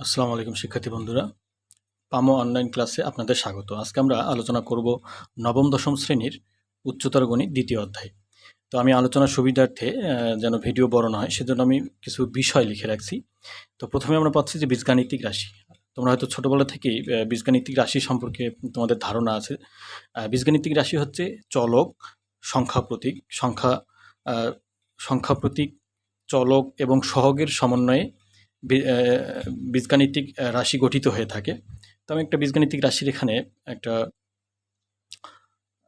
আসসালামু আলাইকুম শিক্ষার্থী বন্ধুরা, পামো অনলাইন ক্লাসে আপনাদের স্বাগত। আজকে আমরা আলোচনা করব নবম দশম শ্রেণীর উচ্চতর গণিত দ্বিতীয় অধ্যায়। তো আমি আলোচনার সুবিধার্থে যেন ভিডিও বড় না হয় সেজন্য আমি কিছু বিষয় লিখে রাখছি। তো প্রথমে আমরা পাচ্ছি যে বীজগাণিতিক রাশি। তোমরা হয়তো ছোটোবেলা থেকেই বীজগাণিতিক রাশি সম্পর্কে তোমাদের ধারণা আছে। বীজগাণিতিক রাশি হচ্ছে চলক, সংখ্যা প্রতীক, সংখ্যা প্রতীক, চলক এবং সহগের সমন্বয়ে বীজগাণিতিক রাশি গঠিত হয়ে থাকে। তো আমি একটা বীজগাণিতিক রাশির এখানে একটা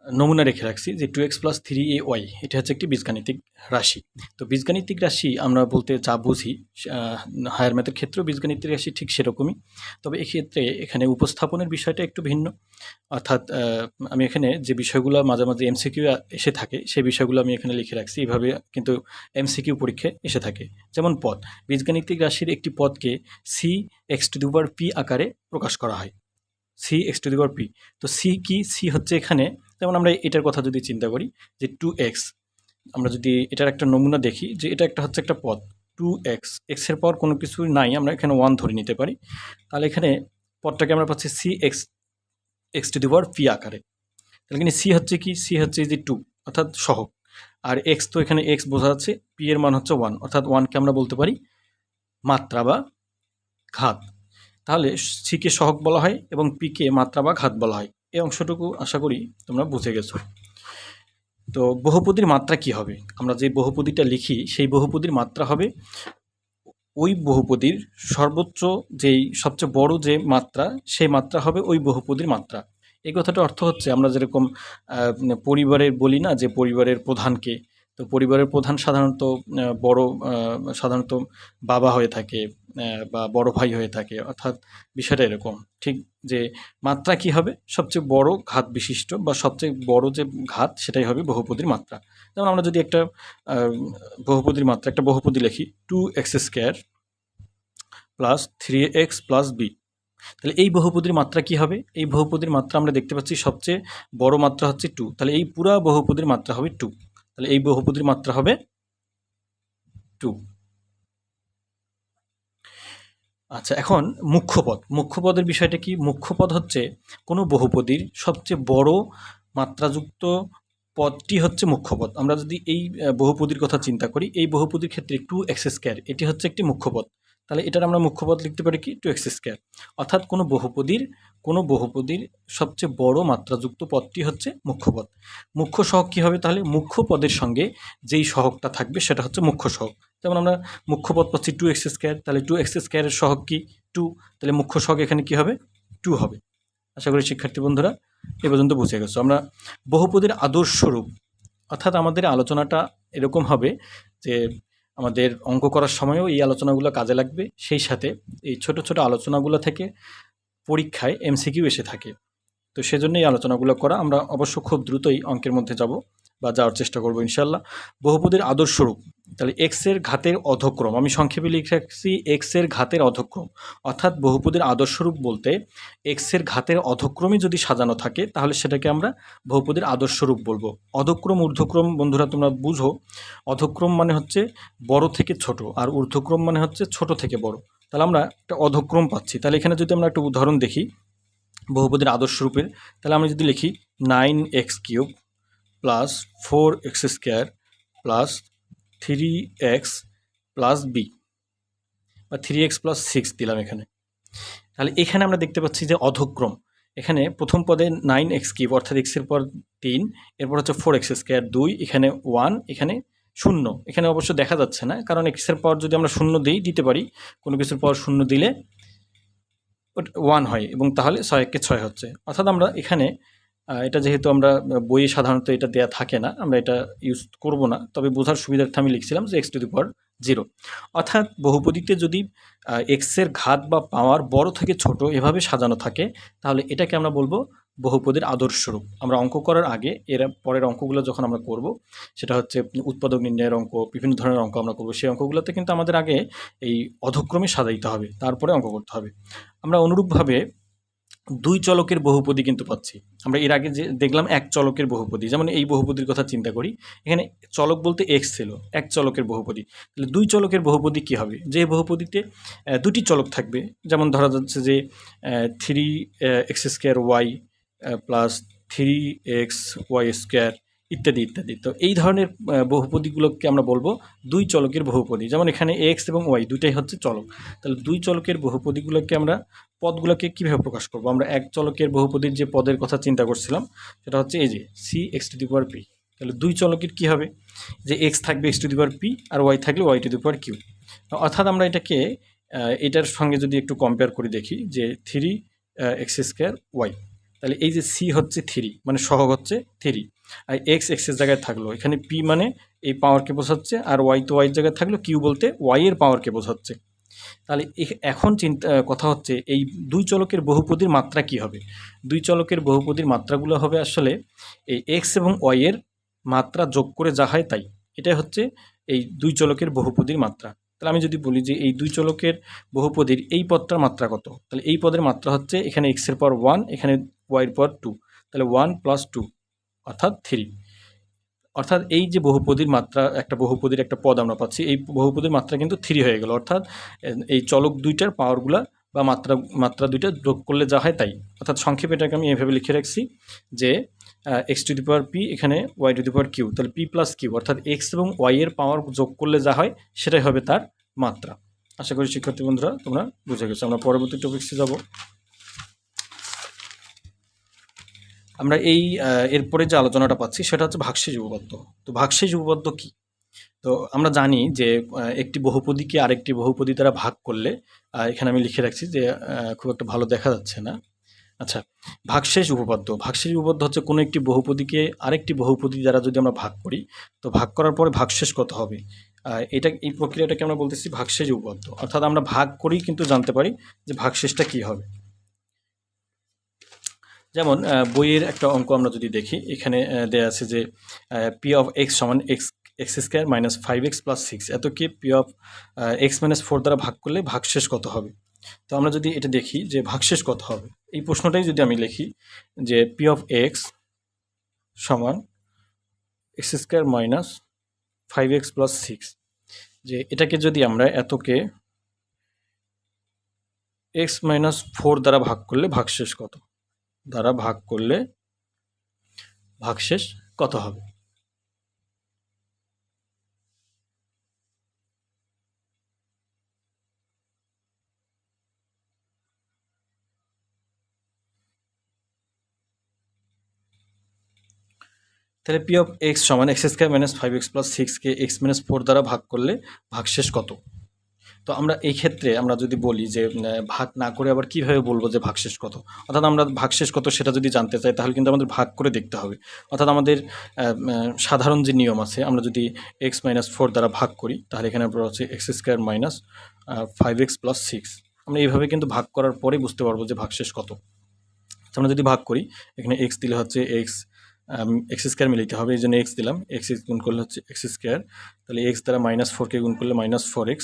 নমুনা রেখে রাখছি যে 2x + 3ay এটা হচ্ছে একটি বীজগাণিতিক রাশি। তো বীজগাণিতিক রাশি আমরা বলতে যা বুঝি, হায়ার ম্যাথের ক্ষেত্রেও বীজগাণিতিক রাশি ঠিক সেরকমই। তবে এক্ষেত্রে এখানে উপস্থাপনের বিষয়টা একটু ভিন্ন। অর্থাৎ আমি এখানে যে বিষয়গুলো মাঝে মাঝে এমসিকিউ এসে থাকে সেই বিষয়গুলো আমি এখানে লিখে রাখছি। এইভাবে কিন্তু এমসিকিউ পরীক্ষায় এসে থাকে। যেমন পদ, বীজগাণিতিক রাশির একটি পদকে cx⁴p আকারে প্রকাশ করা হয়। cx⁴p। তো সি কি? সি হচ্ছে এখানে, যেমন আমরা এটার কথা যদি চিন্তা করি যে 2x, আমরা যদি এটার একটা নমুনা দেখি যে এটা একটা হচ্ছে একটা পদ 2x, এক্সের পর কোনো কিছু নাই, আমরা এখানে 1 ধরে নিতে পারি। তাহলে এখানে পদটাকে আমরা পাচ্ছি cx⁴p আকারে। তাহলে এখানে সি হচ্ছে কি? সি হচ্ছে যে 2 অর্থাৎ সহগ, আর এক্স তো এখানে এক্স বোঝা যাচ্ছে, পি এর মান হচ্ছে 1 অর্থাৎ 1কে আমরা বলতে পারি মাত্রা বা ঘাত। তাহলে সিকে সহগ বলা হয় এবং পিকে মাত্রা বা ঘাত বলা হয়। এই অংশটুকু আশা করি তোমরা বুঝে গেছো। তো বহুপদীর মাত্রা কি হবে? আমরা যে বহুপদীটা লিখি সেই বহুপদীর মাত্রা হবে ওই বহুপদীর সর্বোচ্চ যেই সবচেয়ে বড় যে মাত্রা, সেই মাত্রা হবে ওই বহুপদীর মাত্রা। এই কথাটার অর্থ হচ্ছে আমরা যেরকম পরিবারের বলি না যে পরিবারের প্রধানকে, তো পরিবারের প্রধান সাধারণত সাধারণত বাবা হয়ে থাকে বা বড় ভাই হয়ে থাকে, অর্থাৎ বিষয়টা এরকম ঠিক যে মাত্রা কি হবে? সবচেয়ে বড় ঘাত বিশিষ্ট বা সবচেয়ে বড় যে ঘাত সেটাই হবে বহুপদীর মাত্রা। যেমন আমরা যদি একটা বহুপদীর মাত্রা, একটা বহুপদী লিখি 2x² + 3x + b, তাহলে এই বহুপদীর মাত্রা কি হবে? এই বহুপদীর মাত্রা আমরা দেখতে পাচ্ছি সবচেয়ে বড় মাত্রা হচ্ছে 2, তাহলে এই পুরা বহুপদীর মাত্রা হবে 2। তাহলে এই বহুপদীর মাত্রা হবে 2। আচ্ছা, এখন মুখ্যপদ। মুখ্যপদের বিষয়টা কি? মুখ্যপদ হচ্ছে কোনো বহুপদীর সবচেয়ে বড় মাত্রাযুক্ত পদটি হচ্ছে মুখ্যপদ। আমরা যদি এই বহুপদীর কথা চিন্তা করি, এই বহুপদীর ক্ষেত্রে 2x², এটি হচ্ছে একটি মুখ্যপদ। তাহলে এটার আমরা মুখ্যপদ লিখতে পারি কি? 2x²। অর্থাৎ কোনো বহুপদীর সবচেয়ে বড় মাত্রাযুক্ত পদটি হচ্ছে মুখ্যপদ। মুখ্য সহগ কী হবে তাহলে? মুখ্য পদের সঙ্গে যেই সহগটা থাকবে সেটা হচ্ছে মুখ্য সহগ। যেমন আমরা মুখ্য পদ পাচ্ছি 2x², তাহলে 2x² এর সহগ কি? 2। তাহলে মুখ্য সহগ এখানে কি হবে? 2 হবে। আশা করি শিক্ষার্থী বন্ধুরা এ পর্যন্ত বুঝে গেছো। আমরা বহুপদীর আদর্শ রূপ, অর্থাৎ আমাদের আলোচনাটা এরকম হবে যে আমাদের অঙ্ক করার সময়ও এই আলোচনাগুলো কাজে লাগবে, সেই সাথে এই ছোট ছোট আলোচনাগুলো থেকে পরীক্ষায় এমসিকিউ এসে থাকে। তো সেজন্য এই আলোচনাগুলো করা। আমরা অবশ্য খুব দ্রুতই অঙ্কের মধ্যে যাব বা যাওয়ার চেষ্টা করব ইনশাল্লাহ। বহুপদীর আদর্শ রূপ, তাহলে এক্সের ঘাতের অধক্রম, আমি সংক্ষেপে লিখে রাখছি এক্সের ঘাতের অধক্রম। অর্থাৎ বহুপদীর আদর্শ রূপ বলতে এক্সের ঘাতের অধক্রমে যদি সাজানো থাকে তাহলে সেটাকে আমরা বহুপদীর আদর্শ রূপ বলবো। অধক্রম ঊর্ধ্বক্রম বন্ধুরা তোমরা বুঝো, অধক্রম মানে হচ্ছে বড় থেকে ছোট, আর ঊর্ধ্বক্রম মানে হচ্ছে ছোট থেকে বড়। তাহলে আমরা একটা অধক্রম পাচ্ছি। তাহলে এখানে যদি আমরা একটা উদাহরণ দেখি বহুপদীর আদর্শ রূপের, তাহলে আমরা যদি লিখি 9x³ + 4x² + 3x + b, বা 3x + 6 দিলাম এখানে। তাহলে এখানে আমরা দেখতে পাচ্ছি যে অধক্রম, এখানে প্রথম পদে 9x³ অর্থাৎ এক্সের পর 3, এরপর হচ্ছে 4x² 2, এখানে 1, এখানে 0। এখানে অবশ্য দেখা যাচ্ছে না, কারণ এক্সের পর যদি আমরা 0 দিতে পারি, কোনো কিছুর পর 0 দিলে 1 হয় এবং তাহলে 6 × 6 হচ্ছে। অর্থাৎ আমরা এখানে এটা যেহেতু আমরা বইয়ে সাধারণত এটা দেয়া থাকে না, আমরা এটা ইউজ করব না, তবে বোঝার সুবিধার্থে আমি লিখছিলাম যে x⁴। অর্থাৎ বহুপদীতে যদি এক্সের ঘাত বা পাওয়ার বড় থেকে ছোট এভাবে সাজানো থাকে তাহলে এটাকে আমরা বলবো বহুপদীর আদর্শ রূপ। আমরা অঙ্ক করার আগে এর পরের অঙ্কগুলো যখন আমরা করব, সেটা হচ্ছে উৎপাদক নির্ণয়ের অঙ্ক, বিভিন্ন ধরনের অঙ্ক আমরা করব, সেই অঙ্কগুলোতে কিন্তু আমাদের আগে এই অধক্রমে সাজাইতে হবে, তারপরে অঙ্ক করতে হবে। আমরা অনুরূপভাবে দুই চলকের বহুপদী কিন্তু পাচ্ছি। আমরা এর আগে যে দেখলাম এক চলকের বহুপদী, যেমন এই বহুপদীর কথা চিন্তা করি, এখানে চলক বলতে এক্স ছিল, এক চলকের বহুপদী। তাহলে দুই চলকের বহুপদী কী হবে? যে বহুপদীতে দুটি চলক থাকবে, যেমন ধরা যাচ্ছে যে 3x² ওয়াই প্লাস 3xy² ইত্যাদি ইত্যাদি। তো এই ধরনের বহুপদীগুলোকে আমরা বলবো দুই চলকের বহুপদী। যেমন এখানে এক্স এবং ওয়াই দুইটাই হচ্ছে চলক। তাহলে দুই চলকের বহুপদীগুলোকে আমরা পদগুলোকে কীভাবে প্রকাশ করব? আমরা এক চলকের বহুপদীর যে পদের কথা চিন্তা করছিলাম সেটা হচ্ছে এই যে cx⁴p। তাহলে দুই চলকের কী হবে? যে এক্স থাকবে x⁴p আর ওয়াই থাকলে y⁴q। অর্থাৎ আমরা এটাকে এটার সঙ্গে যদি একটু কম্পেয়ার করে দেখি যে 3x² ওয়াই, তাহলে এই যে সি হচ্ছে 3 মানে সহগ হচ্ছে 3, আর এক্স এক্সের জায়গায় থাকলো, এখানে পি মানে এই পাওয়ারকে বোঝাচ্ছে, আর ওয়াই তো ওয়াইয়ের জায়গায় থাকলো, কিউ বলতে ওয়াইয়ের পাওয়ারকে বোঝাচ্ছে। তাহলে এখন কথা হচ্ছে এই দুই চলকের বহুপদীর মাত্রা কি হবে? দুই চলকের বহুপদীর মাত্রাগুলো হবে আসলে এই এক্স এবং ওয়াইয়ের মাত্রা যোগ করে যা হয় তাই। এটাই হচ্ছে এই দুই চলকের বহুপদীর মাত্রা। তাহলে আমি যদি বলি যে এই দুই চলকের বহুপদীর এই পদটার মাত্রা কত, তাহলে এই পদের মাত্রা হচ্ছে এখানে এক্সের পাওয়ার 1, এখানে ওয়াইয়ের পাওয়ার 2, তাহলে 1 + 2 অর্থাৎ 3। অর্থাৎ এই যে বহুপদীর মাত্রা, একটা বহুপদীর একটা পদ আমরা পাচ্ছি, এই বহুপদীর মাত্রা কিন্তু 3 হয়ে গেল। অর্থাৎ এই চলক দুইটার পাওয়ারগুলা বা মাত্রা দুইটা যোগ করলে যা হয় তাই। অর্থাৎ সংক্ষেপে এটাকে আমি এভাবে লিখে রাখছি যে x⁴p এখানে y⁴q, তাহলে p + q অর্থাৎ এক্স এবং ওয়াই এর পাওয়ার যোগ করলে যা হয় সেটাই হবে তার মাত্রা। আশা করি শিক্ষার্থী বন্ধুরা তোমরা বুঝে গেছো। আমরা পরবর্তী টপিক্সে যাব। আমরা এরপরে যে আলোচনাটা পাচ্ছি সেটা হচ্ছে ভাগশেষ উপপাদ্য। তো ভাগশেষ উপপাদ্য কী? তো আমরা জানি যে একটি বহুপদীকে আরেকটি বহুপদী দ্বারা ভাগ করলে, এখানে আমি লিখে রাখছি যে খুব একটা ভালো দেখা যাচ্ছে না। আচ্ছা, ভাগশেষ উপপাদ্য হচ্ছে কোনো একটি বহুপদীকে আরেকটি বহুপদী দ্বারা যদি আমরা ভাগ করি, তো ভাগ করার পরে ভাগশেষ কত হবে, এই প্রক্রিয়াটাকে আমরা বলতেছি ভাগশেষ উপপাদ্য। অর্থাৎ আমরা ভাগ করেই কিন্তু জানতে পারি যে ভাগশেষটা কী হবে। যেমন বইয়ের একটা অঙ্ক আমরা যদি দেখি, এখানে দেয়া আছে যে p(x) = x² - 5x + 6 এতকে p(x - 4) দ্বারা ভাগ করলে ভাগশেষ কত হবে। তো আমরা যদি এটা দেখি যে ভাগশেষ কত হবে, এই প্রশ্নটাই যদি আমি লিখি যে p(x) = x² - 5x + 6, যে এটাকে যদি আমরা এতকে x - 4 দ্বারা ভাগ করলে ভাগশেষ কত ভাগশেষ কত হবে। তাহলে p(x) = x² - 5x + 6 কে x - 4 দ্বারা ভাগ করলে ভাগশেষ কত। তো আমরা এই ক্ষেত্রে আমরা যদি বলি যে ভাগ না করে আবার কীভাবে বলবো যে ভাগশেষ কত, অর্থাৎ আমরা ভাগশেষ কত সেটা যদি জানতে চাই তাহলে কিন্তু আমাদের ভাগ করে দেখতে হবে। অর্থাৎ আমাদের সাধারণ যে নিয়ম আছে, আমরা যদি x - 4 দ্বারা ভাগ করি তাহলে এখানে হচ্ছে x² - 5x + 6। আমরা এইভাবে কিন্তু ভাগ করার পরে বুঝতে পারবো যে ভাগশেষ কত। আমরা যদি ভাগ করি, এখানে x দিলে হচ্ছে x² মিলাইতে হবে, এই জন্য x দিলাম, x গুণ করলে হচ্ছে x², তাহলে x দ্বারা -4কে গুণ করলে -4x।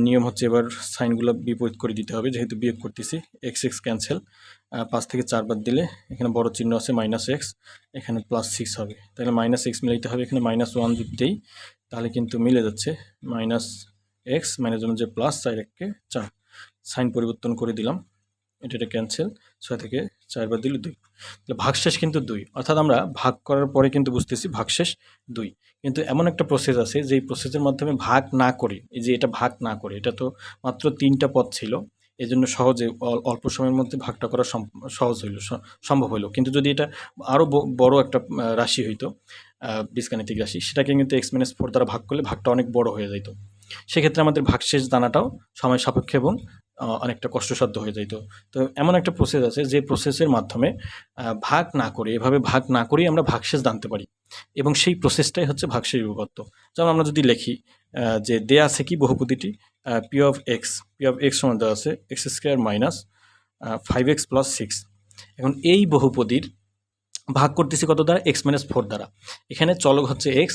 নিয়ম হচ্ছে এবার সাইনগুলো বিপরীত করে দিতে হবে, যেহেতু বিয়োগ করতেছি। x ক্যান্সেল, 5 থেকে 4 বাদ দিলে এখানে বড় চিহ্ন আছে -x, এখানে +6 হবে, তাহলে -x মিলাইতে হবে, এখানে -1 যদি দেই তাহলে কিন্তু মিলে যাচ্ছে -x যে প্লাস 4 1কে 4, সাইন পরিবর্তন করে দিলাম, এটা ক্যান্সেল, 6 থেকে 4 বাদ দিলে 2, তাহলে ভাগশেষ কিন্তু 2। অর্থাৎ আমরা ভাগ করার পরে কিন্তু বুঝতেছি ভাগশেষ 2। কিন্তু এমন একটা প্রসেস আছে যেই প্রসেসের মাধ্যমে ভাগ না করে, এই যে এটা ভাগ না করে, এটা তো মাত্র 3টা পদ ছিল, এই জন্য সহজে অল্প সময়ের মধ্যে ভাগটা করা সম্ভব হইলো। কিন্তু যদি এটা আরও বড় একটা রাশি হইতো, বীজগাণিতিক রাশি, সেটাকে কিন্তু x - 4 দ্বারা ভাগ করলে ভাগটা অনেক বড় হয়ে যেত। সেক্ষেত্রে আমাদের ভাগশেষ জানাটাও সময় সাপেক্ষ এবং অনেকটা কষ্টসাধ্য হয়ে যেত। তো এমন একটা প্রসেস আছে যে প্রসেসের মাধ্যমে ভাগ না করে, এভাবে ভাগ না করেই আমরা ভাগশেষ জানতে পারি, এবং সেই প্রসেসটাই হচ্ছে ভাগশেষ উপপাদ্য। যেমন আমরা যদি লিখি যে দেয়া আছে কি বহুপদীটি p(x) সমান দেওয়া আছে x² - 5x + 6। এখন এই বহুপদীর ভাগ করতেছি কত দ্বারা, x - 4 দ্বারা। এখানে চলক হচ্ছে x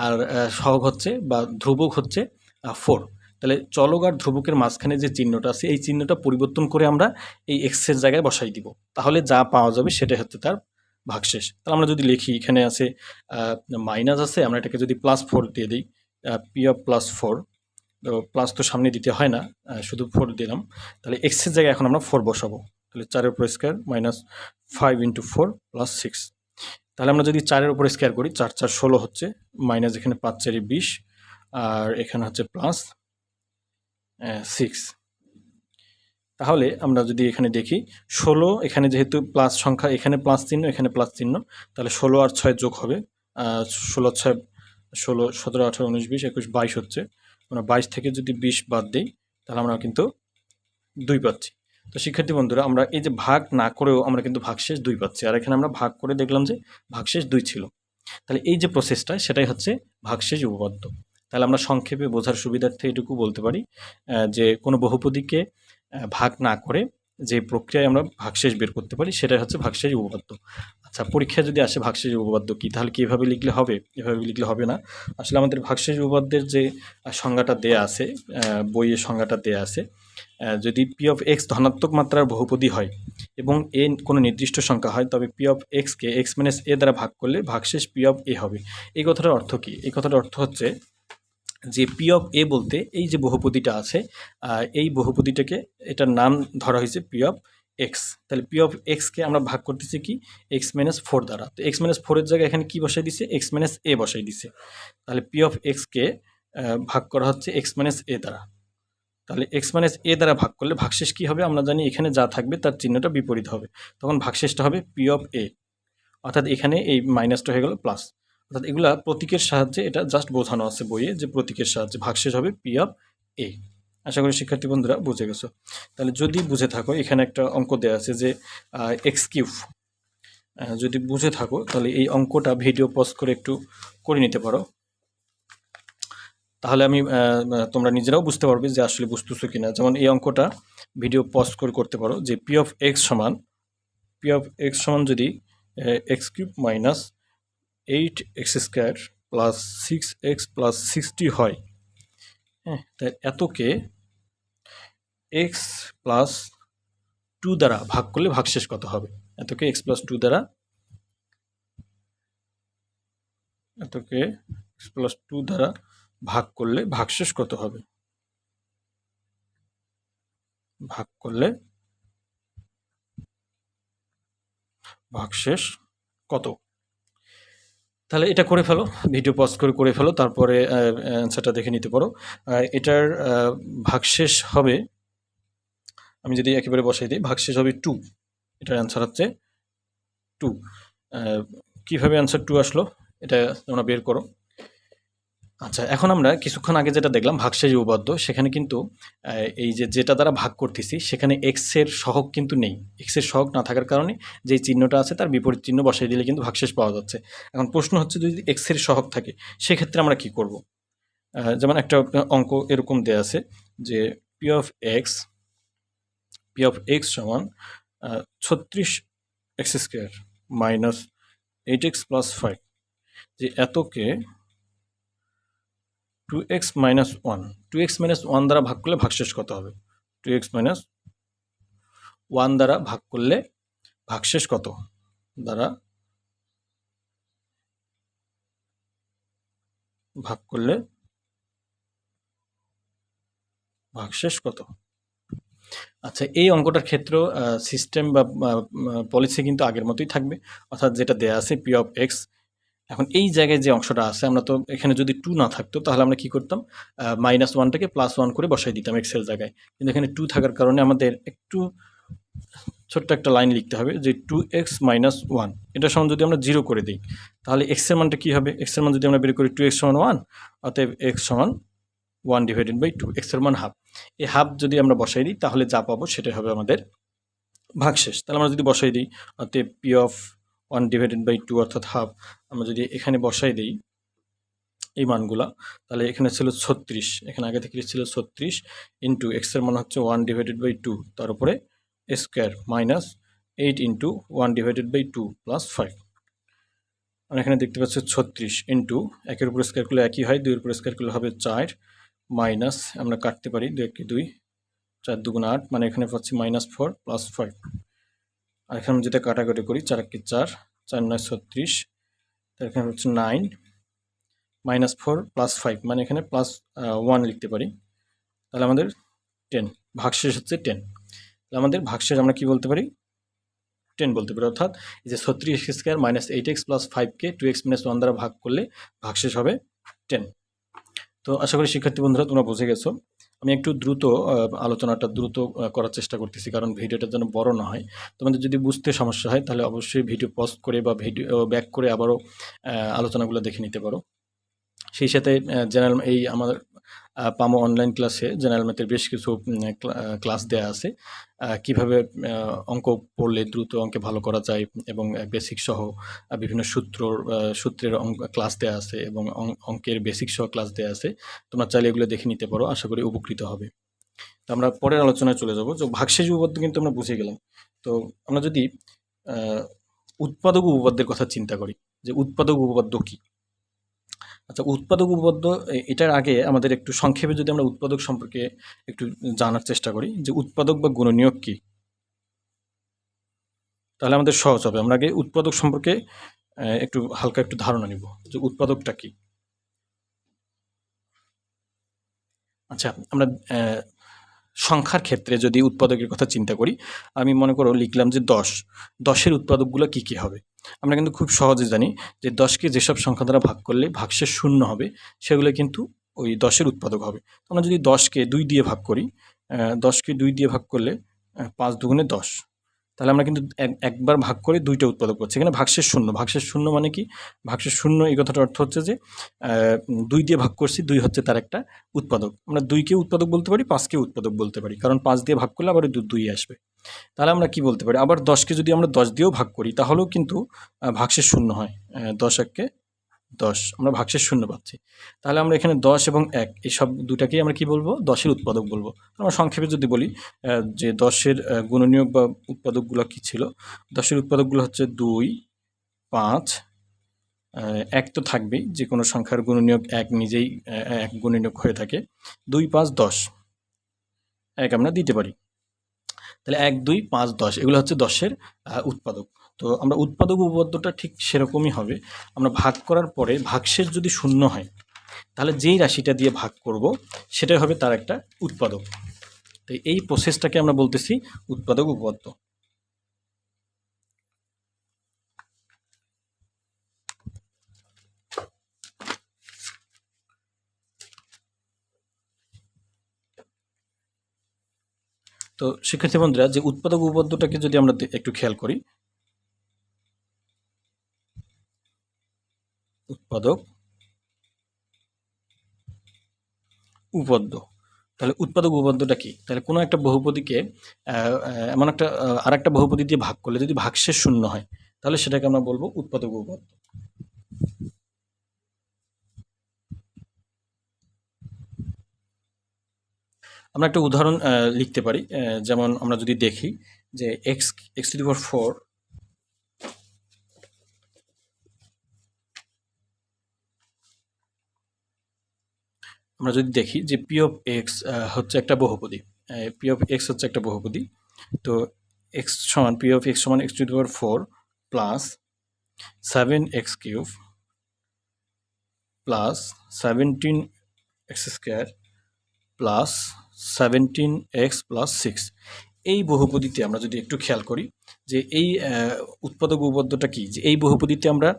আর সহগ হচ্ছে বা ধ্রুবক হচ্ছে 4। তাহলে চলক আর ধ্রুবকের মাঝখানে যে চিহ্নটা আছে এই চিহ্নটা পরিবর্তন করে আমরা এই এক্সের জায়গায় বসাই দিব, তাহলে যা পাওয়া যাবে সেটাই হচ্ছে তার ভাগশেষ। তাহলে আমরা যদি লিখি এখানে আছে মাইনাস আছে, আমরা এটাকে যদি +4 দিয়ে দিই, পি অফ +4, তো প্লাস তো সামনে দিতে হয় না, শুধু 4 দিলাম। তাহলে এক্সের জায়গায় এখন আমরা 4 বসাবো। তাহলে 4 এর উপর স্কোয়ার -5 × 4 + 6। তাহলে আমরা যদি 4 এর উপর স্কোয়ার করি, 4 4 16 হচ্ছে, মাইনাস এখানে 5 4 20, আর এখানে হচ্ছে +6। তাহলে আমরা যদি এখানে দেখি 16, এখানে যেহেতু প্লাস সংখ্যা, এখানে প্লাস চিহ্ন, এখানে প্লাস চিহ্ন, তাহলে 16 আর 6 যোগ হবে, 16 6 16 17 18 19 20 21 22 হচ্ছে। আমরা 22 থেকে যদি 20 বাদ দিই তাহলে আমরা কিন্তু 2 পাচ্ছি। তো শিক্ষার্থী বন্ধুরা, আমরা এই যে ভাগ না করেও আমরা কিন্তু ভাগশেষ 2 পাচ্ছি, আর এখানে আমরা ভাগ করে দেখলাম যে ভাগশেষ 2 ছিল। তাহলে এই যে প্রসেসটা, সেটাই হচ্ছে ভাগশেষ উপপাদ্য। তাহলে আমরা সংক্ষেপে বোঝার সুবিধার্থে এটুকু বলতে পারি যে কোনো বহুপদীকে ভাগ না করে যে প্রক্রিয়ায় আমরা ভাগশেষ বের করতে পারি সেটাই হচ্ছে ভাগশেষ উপপাদ্য। আচ্ছা, পরীক্ষায় যদি আসে ভাগশেষ উপপাদ্য কী, তাহলে কি এভাবে লিখলে হবে? এভাবে লিখলে হবে না। আসলে আমাদের ভাগশেষ উপপাদ্যের যে সংজ্ঞাটা দেয়া আছে, বইয়ের সংজ্ঞাটা দেয়া আছে, যদি পি অফ এক্স ধনাত্মক মাত্রার বহুপদী হয় এবং এ কোনো নির্দিষ্ট সংখ্যা হয়, তবে পি অফ এক্সকে এক্স মাইনাস এ দ্বারা ভাগ করলে ভাগশেষ পি অফ এ হবে। এই কথাটার অর্থ কী? এই কথাটার অর্থ হচ্ছে যে পি অফ এ বলতে এই যে বহুপদীটা আছে, এই বহুপদীটাকে, এটার নাম ধরা হয়েছে পি অফ এক্স। তাহলে পি অফ এক্সকে আমরা ভাগ করতেছি কি এক্স মাইনাস 4 দ্বারা। তো এক্স মাইনাস 4-এর জায়গায় এখানে কি বসাই দিছে? এক্স মাইনাস এ বসাই দিছে। তাহলে পি অফ এক্সকে ভাগ করা হচ্ছে এক্স মাইনাস এ দ্বারা। তাহলে এক্স মাইনাস এ দ্বারা ভাগ করলে ভাগশেষ কী হবে? আমরা জানি এখানে যা থাকবে তার চিহ্নটা বিপরীত হবে, তখন ভাগশেষটা হবে পি অফ এ। অর্থাৎ এখানে এই মাইনাসটা হয়ে গেল প্লাস। অর্থাৎ এগুলা প্রতীকের সাহায্যে, এটা জাস্ট বোঝানো আছে বইয়ে যে প্রতীকের সাহায্যে ভাগশেষ হবে পি অফ এ। আশা করি শিক্ষার্থী বন্ধুরা বুঝে গেছো। তাহলে যদি বুঝে থাকো, এখানে একটা অঙ্ক দেওয়া আছে যে এক্স কিউব, যদি বুঝে থাকো তাহলে এই অঙ্কটা ভিডিও পজ করে একটু করে নিতে পারো, তাহলে আমি তোমরা নিজেরাও বুঝতে পারবে যে আসলে বুঝতেছো কিনা। যেমন এই অঙ্কটা ভিডিও পজ করে করতে পারো যে পি অফ এক্স সমান যদি x cube minus 8x² plus 6x plus 60 হয়, হ্যাঁ, তাই এতকে এক্স প্লাস 2 দ্বারা ভাগ করলে ভাগশেষ কত হবে? এতকে এক্স প্লাস 2 দ্বারা, এতকে এক্স প্লাস 2 দ্বারা ভাগ করলে ভাগশেষ কত হবে? ভাগ করলে ভাগশেষ কত? তাহলে এটা করে ফেলো, ভিডিও পজ করে ফেলো, তারপরে অ্যান্সারটা দেখে নিতে পারো। এটার ভাগশেষ হবে, আমি যদি একেবারে বসাই দিই, ভাগশেষ হবে 2। এটার অ্যান্সার হচ্ছে 2। কীভাবে অ্যান্সার 2 আসলো এটা তোমরা বের করো। আচ্ছা, এখন আমরা কিছুক্ষণ আগে যেটা দেখলাম ভাগশেষ উপপাদ্য, সেখানে কিন্তু এই যে যেটা দ্বারা ভাগ করতেছি সেখানে এক্সের সহগ কিন্তু নেই। এক্সের সহগ না থাকার কারণে যে চিহ্নটা আছে তার বিপরীত চিহ্ন বসাই দিলে কিন্তু ভাগশেষ পাওয়া যাচ্ছে। এখন প্রশ্ন হচ্ছে যদি এক্সের সহগ থাকে সেক্ষেত্রে আমরা কি করব? যেমন একটা অঙ্ক এরকম দেয়া আছে যে পি অফ এক্স সমান 36x² মাইনাস 8x প্লাস 5, যে এতকে 2x মাইনাস 1 দ্বারা ভাগ করলে ভাগশেষ কত হবে? 2x মাইনাস 1 দ্বারা ভাগ করলে ভাগশেষ কত? দ্বারা ভাগ করলে ভাগশেষ কত? আচ্ছা, এই অঙ্কটার ক্ষেত্রেও সিস্টেম বা পলিসি কিন্তু আগের মতোই থাকবে, অর্থাৎ যেটা দেয়া আছে পি অফ এক্স। এখন এই জায়গায় যে অংশটা আছে, আমরা তো এখানে যদি 2 না থাকতো তাহলে আমরা কি করতাম? -1টাকে +1 করে বসাই দিতাম এক্সের জায়গায়। কিন্তু এখানে 2 থাকার কারণে আমাদের একটু ছোট্ট একটা লাইন লিখতে হবে যে 2x মাইনাস 1 এটা সমান যদি আমরা 0 করে দিই তাহলে এক্সের মানটা কী হবে? এক্সের মান যদি আমরা বের করি 2x সমান 1, অতএব x সমান 1/2, এক্সের মান হাফ। এই হাফ যদি আমরা বসাই দিই তাহলে যা পাবো সেটাই হবে আমাদের ভাগশেষ। তাহলে আমরা যদি বসাই দিই, অতএব পি অফ 1/2 অর্থাৎ হাফ, আমরা যদি এখানে বসাই দিই এই মানগুলা, তাহলে এখানে ছিল 36, এখানে আগে থেকে ছিল 36 ইন্টু এক্সের মান হচ্ছে 1/2 তার উপরে স্কোয়ার মাইনাস 8 ইন্টু 1/2 প্লাস 5। আমরা এখানে দেখতে পাচ্ছি 36 ইন্টু 1-এর উপর স্কোয়ার করলে একই হয়, 2-এর উপর স্কোয়ার করলে হবে 4 মাইনাস আমরা কাটতে পারি 2 × 2 4 × 2 = 8, মানে এখানে পাচ্ছি -4 + 5। আর এখানে যেটা কাটাকাটি করি 4 × 4 4 × 9 = 36, তার এখানে হচ্ছে 9 -4 + 5, মানে এখানে +1 লিখতে পারি। তাহলে আমাদের 10, ভাগশেষ হচ্ছে 10। তাহলে আমাদের ভাগশেষ আমরা কি বলতে পারি? 10 বলতে পারি। অর্থাৎ এই যে 36x² - 8x + 5কে 2x - 1 দ্বারা ভাগ করলে ভাগশেষ হবে 10। তো আশা করি শিক্ষার্থী বন্ধুরা তোমরা বুঝে গেছো। আমি একটু দ্রুত আলোচনাটা দ্রুত করার চেষ্টা করতেছি, কারণ ভিডিওটা যেন বড় না হয়। তোমাদের যদি বুঝতে সমস্যা হয় তাহলে অবশ্যই ভিডিও পজ করে বা ভিডিও ব্যাক করে আবারও আলোচনাগুলো দেখে নিতে পারো। সেই সাথে জেনারেল এই আমার পামো অনলাইন ক্লাসে জেনারেল ম্যাথের বেশ কিছু ক্লাস দেয়া আছে। কিভাবে অঙ্ক পড়লে দ্রুত অঙ্কে ভালো করা যায় এবং বেসিক সহ বিভিন্ন সূত্রের ক্লাস দেয়া আছে এবং অঙ্কের বেসিক সহ ক্লাস দেয়া আছে। তোমরা চাইলে এগুলো দেখে নিতে পারো, আশা করি উপকৃত হবে। তো আমরা পরের আলোচনায় চলে যাব। যে ভাগশেষ উপপাদ্য কিন্তু আমরা বুঝে গেলাম। তো আমরা যদি উৎপাদক উপপাদ্যের কথা চিন্তা করি, যে উৎপাদক উপপাদ্য কী? আচ্ছা, উৎপাদক উপপাদ্য এটার আগে আমাদের একটু সংক্ষেপে যদি আমরা উৎপাদক সম্পর্কে একটু জানার চেষ্টা করি, যে উৎপাদক বা গুণনীয়ক কী, তাহলে আমাদের সহজ হবে। আমরা আগে উৎপাদক সম্পর্কে একটু হালকা একটু ধারণা নিব, যে উৎপাদকটা কী। আচ্ছা, আমরা সংখ্যার ক্ষেত্রে যদি উৎপাদকের কথা চিন্তা করি, আমি মনে করো লিখলাম যে 10-এর উৎপাদকগুলো কী কী হবে। আমরা কিন্তু খুব সহজে জানি যে 10কে যেসব সংখ্যা দ্বারা ভাগ করলে ভাগশেষ 0 হবে, সেগুলো কিন্তু ওই 10-এর উৎপাদক হবে। আমরা যদি 10কে 2 দিয়ে ভাগ করি, 10কে 2 দিয়ে ভাগ করলে 5 × 2 = 10। তাহলে আমরা কিন্তু একবার ভাগ করে 2টা উৎপাদক পাচ্ছি। এখানে ভাগশেষ 0। ভাগশেষ 0 মানে কি? ভাগশেষ 0 এই কথাটার অর্থ হচ্ছে যে 2 দিয়ে ভাগ করছি, 2 হচ্ছে তার একটা উৎপাদক। আমরা 2কে উৎপাদক বলতে পারি, 5কে উৎপাদক বলতে পারি, কারণ 5 দিয়ে ভাগ করলে আবার 2 আসবে। তাহলে আমরা কি বলতে পারি? আবার 10কে যদি আমরা 10 দিয়েও ভাগ করি, তাহলেও কিন্তু ভাগশেষ 0 হয়। 10 × 1 = 10, আমরা ভাগশেষ 0 পাচ্ছি। তাহলে আমরা এখানে 10 এবং 1 এই সব দুটাকেই আমরা কি বলবো? 10-এর উৎপাদক বলবো। আমরা সংক্ষেপে যদি বলি যে 10-এর গুণনীয়ক বা উৎপাদকগুলো কী ছিল? 10-এর উৎপাদকগুলো হচ্ছে 2, 5, 1 তো থাকবেই, যে কোনো সংখ্যার গুণনীয়ক 1 নিজেই 1 গুণনীয়ক হয়ে থাকে। 2, 5, 10, 1 আমরা দিতে পারি। তাহলে 1, 2, 5, 10 এগুলো হচ্ছে 10-এর উৎপাদক। তো আমরা উৎপাদক উপপাদ্যটা ঠিক সেরকমই হবে। আমরা ভাগ করার পরে ভাগশেষ যদি 0 হয়, তাহলে যেই রাশিটা দিয়ে ভাগ করব সেটাই হবে তার একটা উৎপাদক। তো এই প্রসেসটাকে আমরা বলতেছি উৎপাদক উপপাদ্য। তো শিক্ষার্থী বন্ধুরা, যে উৎপাদক উপপাদ্যটাকে যদি আমরা একটু খেয়াল করি, উৎপাদক উপপাদ্য, তাহলে উৎপাদক উপপাদ্যটা কি? তাহলে কোনো একটা বহুপদীকে এমন একটা আরেকটা বহুপদী দিয়ে ভাগ করলে যদি ভাগশেষ 0 হয়, তাহলে সেটাকে আমরা বলবো উৎপাদক উপপাদ্য। আমরা একটা উদাহরণ লিখতে পারি। যেমন আমরা যদি দেখি যে x⁴ আমরা যদি দেখি যে p(x) হচ্ছে একটা বহুপদী। p(x) হচ্ছে একটা বহুপদী। তো x সমান p(x) সমান x⁴ plus 7x³ plus 17x² plus 17x plus 6। এই বহুপদীতে আমরা যদি একটু খেয়াল করি যে এই উৎপাদক উপপাদ্যটা কি, যে এই বহুপদীতে আমরা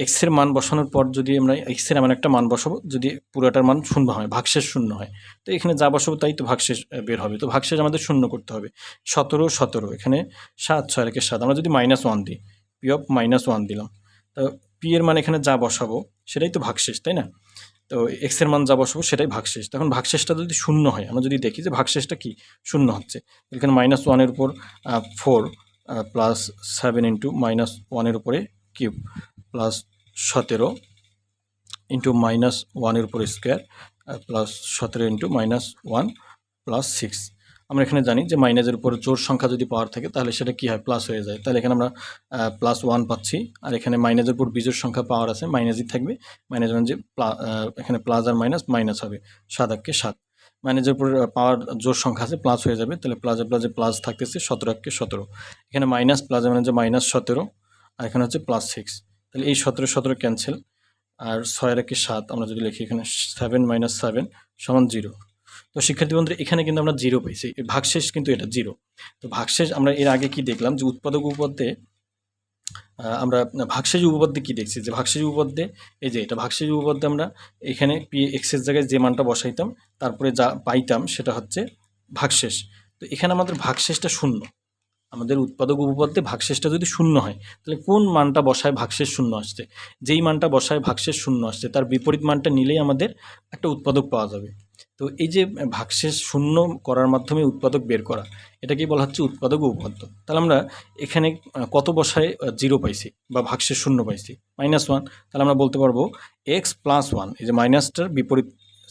এক্সের মান বসানোর পর যদি আমরা এক্সের এমন একটা মান বসাবো যদি পুরোটার মান 0 হয়, ভাগশেষ 0 হয়, তো এখানে যা বসাবো তাই তো ভাগশেষ বের হবে। তো ভাগশেষ আমাদের 0 করতে হবে। 17, এখানে 7, 6 এর 7, আমরা যদি -1 দিই, p(-1) দিলাম, তো p এর মান এখানে যা বসাবো সেটাই তো ভাগশেষ, তাই না? তো এক্সের মান যা বসাবো সেটাই ভাগশেষ। তখন ভাগশেষটা যদি 0 হয়, আমরা যদি দেখি যে ভাগশেষটা কি 0 হচ্ছে, এখানে -1 এর উপর 4 প্লাস 7 ইন্টু -1 এর উপরে কিউব প্লাস 17 ইন্টু -1 এর উপরে স্কোয়ার প্লাস 17 ইন্টু -1 প্লাস 6। আমরা এখানে জানি যে মাইনাসের উপর জোড় সংখ্যা যদি পাওয়ার থাকে তাহলে সেটা কি হয়, প্লাস হয়ে যায়। তাহলে এখানে আমরা +1 পাচ্ছি, আর এখানে মাইনাসের উপর বিজোড় সংখ্যা পাওয়ার আছে, মাইনাসই থাকবে। মাইনাস মানে যে এখানে প্লাস আর মাইনাস মাইনাস হবে, 7 × 7। মাইনাসের উপর পাওয়ার জোড় সংখ্যা আছে, প্লাস হয়ে যাবে। তাহলে প্লাসে প্লাসে প্লাস থাকতেছে, 17 × 17। এখানে মাইনাস প্লাসে মানে যে -17, আর এখানে হচ্ছে +6। তাহলে এই 17 17 ক্যান্সেল, আর 6 × 7 আমরা যদি লিখি এখানে 7 - 7 = 0। তো শিক্ষার্থী বন্ধুরা এখানে কিন্তু আমরা 0 পাইছি, ভাগশেষ কিন্তু এটা 0। তো ভাগশেষ আমরা এর আগে কি দেখলাম যে উৎপাদক উপপাদ্যে আমরা ভাগশেষ উপপাদ্যে কি দেখছি, যে ভাগশেষ উপপাদ্যে এই যে এটা ভাগশেষ উপপাদ্যে আমরা এখানে x এর জায়গায় যে মানটা বসাইতাম তারপরে যা পাইতাম সেটা হচ্ছে ভাগশেষ। তো এখানে আমাদের ভাগশেষটা শূন্য, আমাদের উৎপাদক উপপাদ্যে ভাগশেষটা যদি শূন্য হয় তাহলে কোন মানটা বসায় ভাগশেষ শূন্য আসছে, যেই মানটা বসায় ভাগশেষ শূন্য আসছে তার বিপরীত মানটা নিলেই আমাদের একটা উৎপাদক পাওয়া যাবে। তো এই যে ভাগশেষ শূন্য করার মাধ্যমে উৎপাদক বের করা, এটাকেই বলা হচ্ছে উৎপাদক উপপাদ্য। তাহলে আমরা এখানে কত বসায় 0 পাইছি বা ভাগশেষ শূন্য পাইছি, -1। তাহলে আমরা বলতে পারবো x + 1, এই যে মাইনাসটার বিপরীত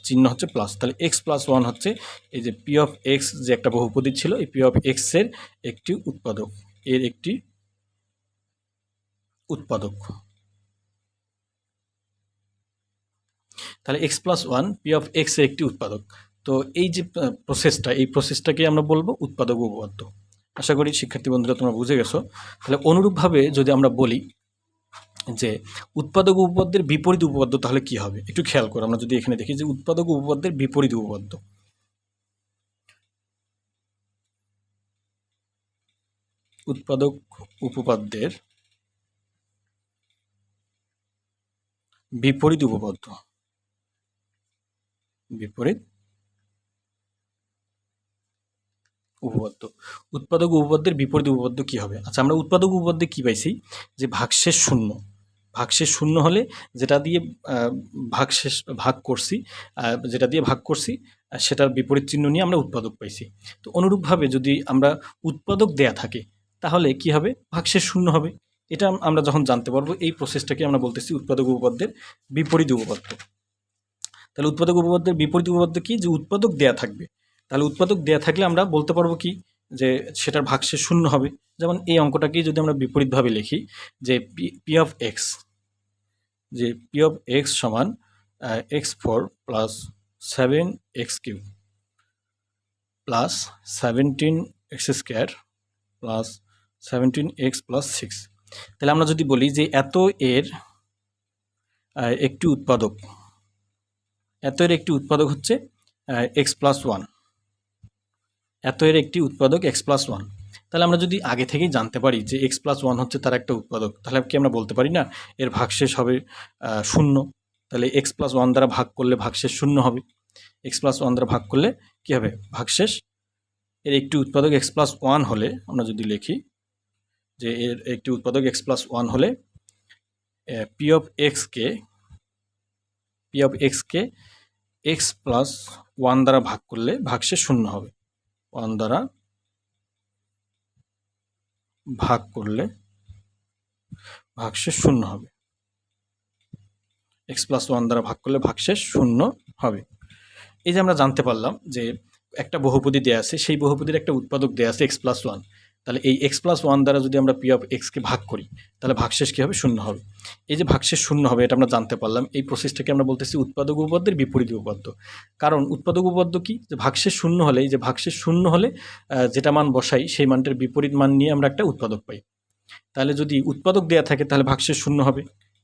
চিহ্ন হচ্ছে প্লাস, তাহলে x + 1 হচ্ছে এই যে p of x যে একটা বহুপদী ছিল, এই p of x এর একটি উৎপাদক, এর একটি উৎপাদক। তাহলে x + 1 p of x এর একটি উৎপাদক। তো এই যে প্রসেসটা, এই প্রসেসটাকে আমরা বলবো উৎপাদক উপপাদ্য। আশা করি শিক্ষার্থী বন্ধুরা তোমরা বুঝে গেছো। তাহলে অনুরূপভাবে যদি আমরা বলি যে উৎপাদক উপপাদ্যের বিপরীত উপপাদ্য তাহলে কি হবে, একটু খেয়াল করো। আমরা যদি এখানে দেখি যে উৎপাদক উপপাদ্যের বিপরীত উপপাদ্য, উৎপাদক উপপাদ্যের বিপরীত উপপাদ্য, বিপরীত উপপাদ্য, উৎপাদক উপপাদ্যের বিপরীত উপপাদ্য কি হবে? আচ্ছা, আমরা উৎপাদক উপপাদ্যে কি পাইছি যে ভাগশেষ শূন্য, ভাগশেষ শূন্য হলে যেটা দিয়ে ভাগশেষ ভাগ করছি, যেটা দিয়ে ভাগ করছি সেটার বিপরীত চিহ্ন নিয়ে আমরা উৎপাদক পাইছি। তো অনুরূপভাবে যদি আমরা উৎপাদক দেয়া থাকে তাহলে কি হবে, ভাগশেষ শূন্য হবে। এটা আমরা যখন জানতে পারবো এই প্রসেসটাকে আমরা বলতেছি উৎপাদক উপপাদ্যের বিপরীত উপপাদ্য। তাহলে উৎপাদক উপপাদ্যের বিপরীত উপপাদ্য কি, যে উৎপাদক দেয়া থাকবে। তাহলে উৎপাদক দেয়া থাকলে আমরা বলতে পারবো কি, যে সেটার ভাগশেষ শূন্য হবে। যেমন এই অঙ্কটাকেই যদি আমরা বিপরীতভাবে লিখি যে পি অফ এক্স, যে পি অফ এক্স সমান x4 + 7x³ + 17x² + 17x + 6। তাহলে আমরা যদি বলি যে এত এর একটি উৎপাদক, এত এর একটি উৎপাদক হচ্ছে x + 1, এত এর একটি উৎপাদক x + 1। তাহলে আমরা যদি আগে থেকেই জানতে পারি যে x + 1 হচ্ছে তার একটা উৎপাদক, তাহলে কি আমরা বলতে পারি না এর ভাগশেষ হবে শূন্য। তাহলে x + 1 দ্বারা ভাগ করলে ভাগশেষ শূন্য হবে, x + 1 দ্বারা ভাগ করলে কি হবে, ভাগশেষ। এর একটি উৎপাদক x + 1 হলে আমরা যদি লিখি যে এর একটি উৎপাদক x + 1 হলে p of x K x + 1 দ্বারা ভাগ করলে ভাগশেষ শূন্য হবে, 1 দ্বারা ভাগ করলে ভাগশেষ শূন্য হবে, x + 1 দ্বারা ভাগ করলে ভাগশেষ শূন্য হবে। এই যে আমরা জানতে পারলাম যে একটা বহুপদী দেয়া আছে, সেই বহুপদীর একটা উৎপাদক দেয়া আছে x + 1। তাহলে এই x + 1 দ্বারা যদি আমরা p of x কে ভাগ করি তাহলে ভাগশেষ কী হবে, শূন্য হবে। এই যে ভাগশেষ শূন্য হবে এটা আমরা জানতে পারলাম, এই প্রসেসটাকে আমরা বলতেছি উৎপাদক উপপাদ্যের বিপরীত উপপাদ্য। কারণ উৎপাদক উপপাদ্য কি, যে ভাগশেষ শূন্য হলে, এই যে ভাগশেষ শূন্য হলে যেটা মান বসাই সেই মানটার বিপরীত মান নিয়ে আমরা একটা উৎপাদক পাই। তাহলে যদি উৎপাদক দেয়া থাকে তাহলে ভাগশেষ শূন্য হবে,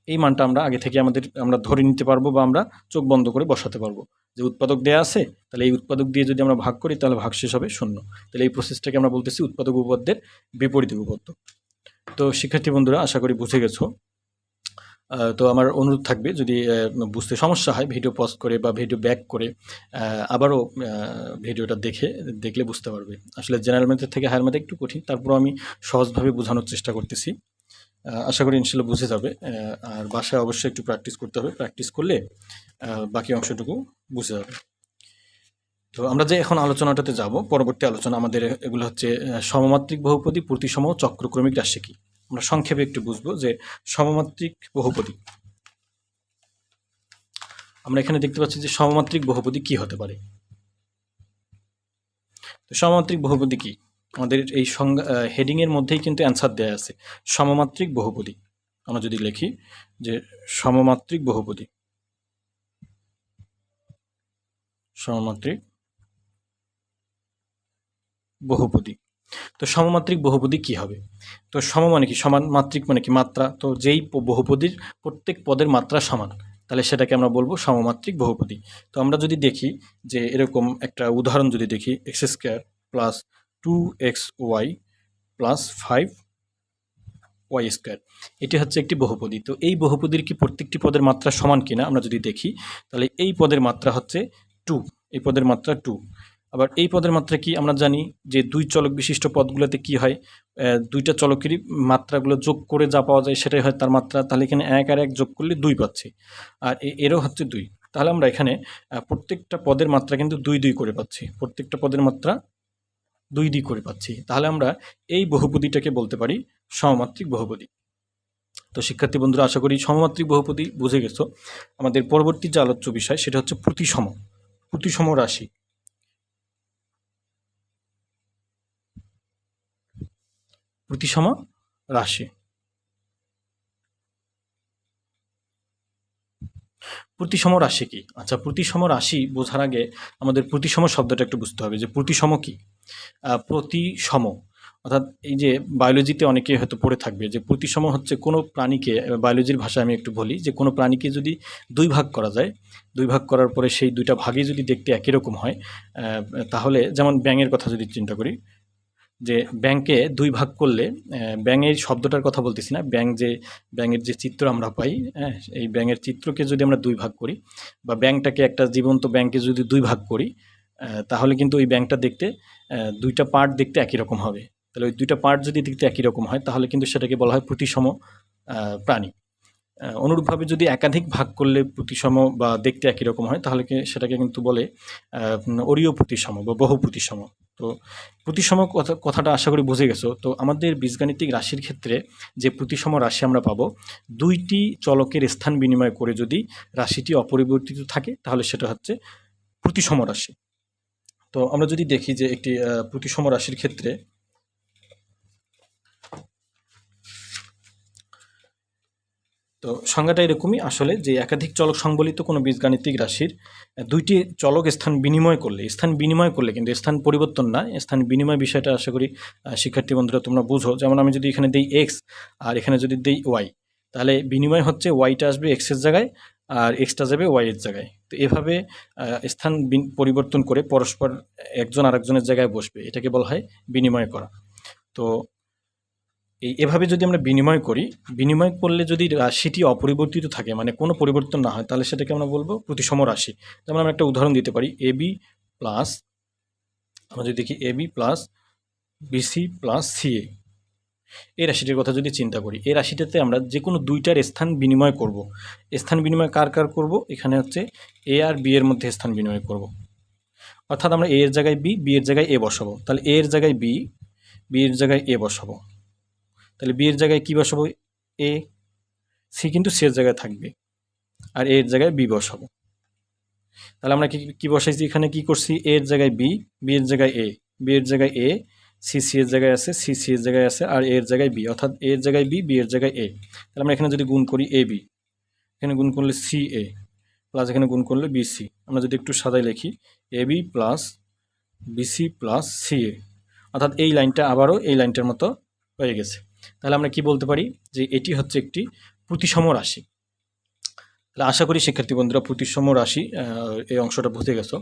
এই মানটা আমরা আগে থেকে আমরা ধরে নিতে পারবো বা আমরা চোখ বন্ধ করে বসাতে পারবো যে উৎপাদক দেয়া আছে, তাহলে এই উৎপাদক দিয়ে যদি আমরা ভাগ করি তাহলে ভাগশেষ হবে শূন্য। তাহলে এই প্রসেসটাকে আমরা বলতেছি উৎপাদক উপপাদ্যের বিপরীত উপপাদ্য। তো শিক্ষার্থী বন্ধুরা আশা করি বুঝে গেছো। তো আমার অনুরোধ থাকবে যদি বুঝতে সমস্যা হয় ভিডিও পজ করে বা ভিডিও ব্যাক করে আবারও ভিডিওটা দেখলে বুঝতে পারবে। আসলে জেনারেল ম্যাথের থেকে হায়ার ম্যাথ একটু কঠিন, তারপরও আমি সহজভাবে বোঝানোর চেষ্টা করতেছি। আশা করি ইনশাল্লাহ বুঝে যাবে। আর বাসায় অবশ্যই একটু প্র্যাকটিস করতে হবে, প্র্যাকটিস করলে বাকি অংশটুকু বুঝে যাবে। তো আমরা যে এখন আলোচনাটাতে যাব, পরবর্তী আলোচনা আমাদের এগুলো হচ্ছে সমমাত্রিক বহুপদী, প্রতিসম, চক্রক্রমিক রাশি কি। আমরা সংক্ষেপে একটু বুঝবো যে সমমাত্রিক বহুপদী। আমরা এখানে দেখতে পাচ্ছি যে সমমাত্রিক বহুপদী কি হতে পারে। তো সমমাত্রিক বহুপদী কি? আমাদের এই সংজ্ঞা হেডিংয়ের মধ্যেই কিন্তু অ্যান্সার দেওয়া আছে। সমমাত্রিক বহুপদী আমরা যদি লিখি যে সমমাত্রিক বহুপদী, সমমাত্রিক বহুপদী। তো সমমাত্রিক বহুপদী কি হবে? তো সম মানে কি? সমান, মাত্রিক মানে কি? মাত্রা। তো যেই বহুপদীর প্রত্যেক পদের মাত্রা সমান, তাহলে সেটাকে আমরা বলবো সমমাত্রিক বহুপদী। তো আমরা যদি দেখি যে এরকম একটা উদাহরণ যদি দেখি, x square plus 2xy plus 5y square, এটি হচ্ছে একটি বহুপদী। তো এই বহুপদীর কি প্রত্যেকটি পদের মাত্রা সমান কিনা আমরা যদি দেখি, তাহলে এই পদের মাত্রা হচ্ছে 2, এই পদের মাত্রা 2। আবার এই পদের মাত্রা কি? আমরা জানি যে দুই চলক বিশিষ্ট পদগুলোতে কি হয়, দুইটা চলকেরই মাত্রাগুলো যোগ করে যা পাওয়া যায় সেটাই হয় তার মাত্রা। তাহলে এখানে 1 আর 1 যোগ করলে 2 পাচ্ছি, আর এরও হচ্ছে 2। তাহলে আমরা এখানে প্রত্যেকটা পদের মাত্রা কিন্তু 2 2 করে পাচ্ছি, প্রত্যেকটা পদের মাত্রা 2 2 করে পাচ্ছি। তাহলে আমরা এই বহুপদীটাকে বলতে পারি সমমাত্রিক বহুপদী। তো শিক্ষার্থী বন্ধুরা, আশা করি সমমাত্রিক বহুপদী বুঝে গেছো। আমাদের পরবর্তী যে আলোচ্য বিষয় সেটা হচ্ছে প্রতিসম, প্রতিসম রাশি। প্রতিসম রাশি, প্রতিসম রাশি কি? আচ্ছা, প্রতিসম রাশি বোঝার আগে আমাদের প্রতিসম শব্দটা একটু বুঝতে হবে যে প্রতিসম কি। প্রতিসম অর্থাৎ এই যে বায়োলজিতে অনেকে হয়তো পড়ে থাকবে যে প্রতিসম হচ্ছে কোনো প্রাণীকে, বায়োলজির ভাষায় আমি একটু বলি, যে কোনো প্রাণীকে যদি 2 ভাগ করা যায়, 2 ভাগ করার পরে সেই 2টা ভাগই যদি দেখতে একই রকম হয়, তাহলে যেমন ব্যাঙের কথা যদি চিন্তা করি, যে ব্যাঙকে 2 ভাগ করলে, ব্যাঙের শব্দটার কথা বলতেছি না, ব্যাঙের যে চিত্র আমরা পাই, হ্যাঁ, এই ব্যাঙের চিত্রকে যদি আমরা 2 ভাগ করি, বা ব্যাঙটাকে, একটা জীবন্ত ব্যাঙকে যদি 2 ভাগ করি, তাহলে কিন্তু ওই ব্যাঙটা দেখতে, 2টা পার্ট দেখতে একই রকম হবে। তাহলে ওই 2টা পার্ট যদি দেখতে একই রকম হয়, তাহলে কিন্তু সেটাকে বলা হয় প্রতিসম প্রাণী। অনুরূপভাবে যদি একাধিক ভাগ করলে প্রতিসম বা দেখতে একই রকম হয়, তাহলে সেটাকে কিন্তু বলে অরীয় প্রতিসম বা বহু প্রতিসম। তো প্রতিসম কথাটা আশা করি বুঝে গেছো। তো আমাদের বীজগাণিতিক রাশির ক্ষেত্রে যে প্রতিসম রাশি আমরা পাবো, 2টি চলকের স্থান বিনিময় করে যদি রাশিটি অপরিবর্তিত থাকে, তাহলে সেটা হচ্ছে প্রতিসম রাশি। তো আমরা যদি দেখি যে একটি প্রতিসম রাশির ক্ষেত্রে, তো সংজ্ঞাটা এরকমই আসলে, যে একাধিক চলক সংবলিত কোনো বীজগাণিতিক রাশির 2টি চলক স্থান বিনিময় করলে, কিন্তু স্থান পরিবর্তন না, স্থান বিনিময় বিষয়টা আশা করি শিক্ষার্থী বন্ধুরা তোমরা বুঝো। যেমন আমি যদি এখানে দেই এক্স আর এখানে যদি দেই ওয়াই, তাহলে বিনিময় হচ্ছে ওয়াইটা আসবে এক্সের জায়গায় আর এক্সটা যাবে ওয়াইয়ের জায়গায়। তো এভাবে স্থান পরিবর্তন করে পরস্পর একজন আরেকজনের জায়গায় বসবে, এটাকে বলা হয় বিনিময় করা। তো এভাবে যদি আমরা বিনিময় করলে যদি রাশিটি অপরিবর্তিত থাকে, মানে কোনো পরিবর্তন না হয়, তাহলে সেটাকে আমরা বলবো প্রতিসম রাশি। যেমন আমরা একটা উদাহরণ দিতে পারি, এবি প্লাস, আমরা যদি দেখি ab plus BC plus ca, এই রাশিটির কথা যদি চিন্তা করি, এই রাশিটাতে আমরা যে কোনো 2টার স্থান বিনিময় করব। স্থান বিনিময় কার কার করব? এখানে হচ্ছে এ আর বি এর মধ্যে স্থান বিনিময় করব। অর্থাৎ আমরা এ এর জায়গায় বি, বি এর জায়গায় এ বসাবো। তাহলে এ এর জায়গায় বি, বি এর জায়গায় এ বসাবো। তাহলে বি এর জায়গায় কী বসাবো? এ। সি কিন্তু সি এর জায়গায় থাকবে, আর এর জায়গায় বি বসাবো। তাহলে আমরা কি বসাইছি এখানে? কি করছি? এ এর জায়গায় বি, বি এর জায়গায় এ, বি এর জায়গায় এ, সি সি এর জায়গায় আছে, সি সি এর জায়গায় আছে, আর এর জায়গায় বি, অর্থাৎ এ এর জায়গায় বি, বি এর জায়গায় এ। তাহলে আমরা এখানে যদি গুণ করি এ বি, এখানে গুণ করলে সি এ, প্লাস এখানে গুণ করলে বি সি। আমরা যদি একটু সাদাই লিখি, A B plus BC plus C A, অর্থাৎ এই লাইনটা আবারও এই লাইনটার মতো হয়ে গেছে। তাহলে আমরা কি বলতে পারি? যে এটি হচ্ছে একটি প্রতিসম রাশি। তাহলে আশা করি শিক্ষার্থী বন্ধুরা প্রতিসম রাশি এই অংশটা বুঝে গেছো।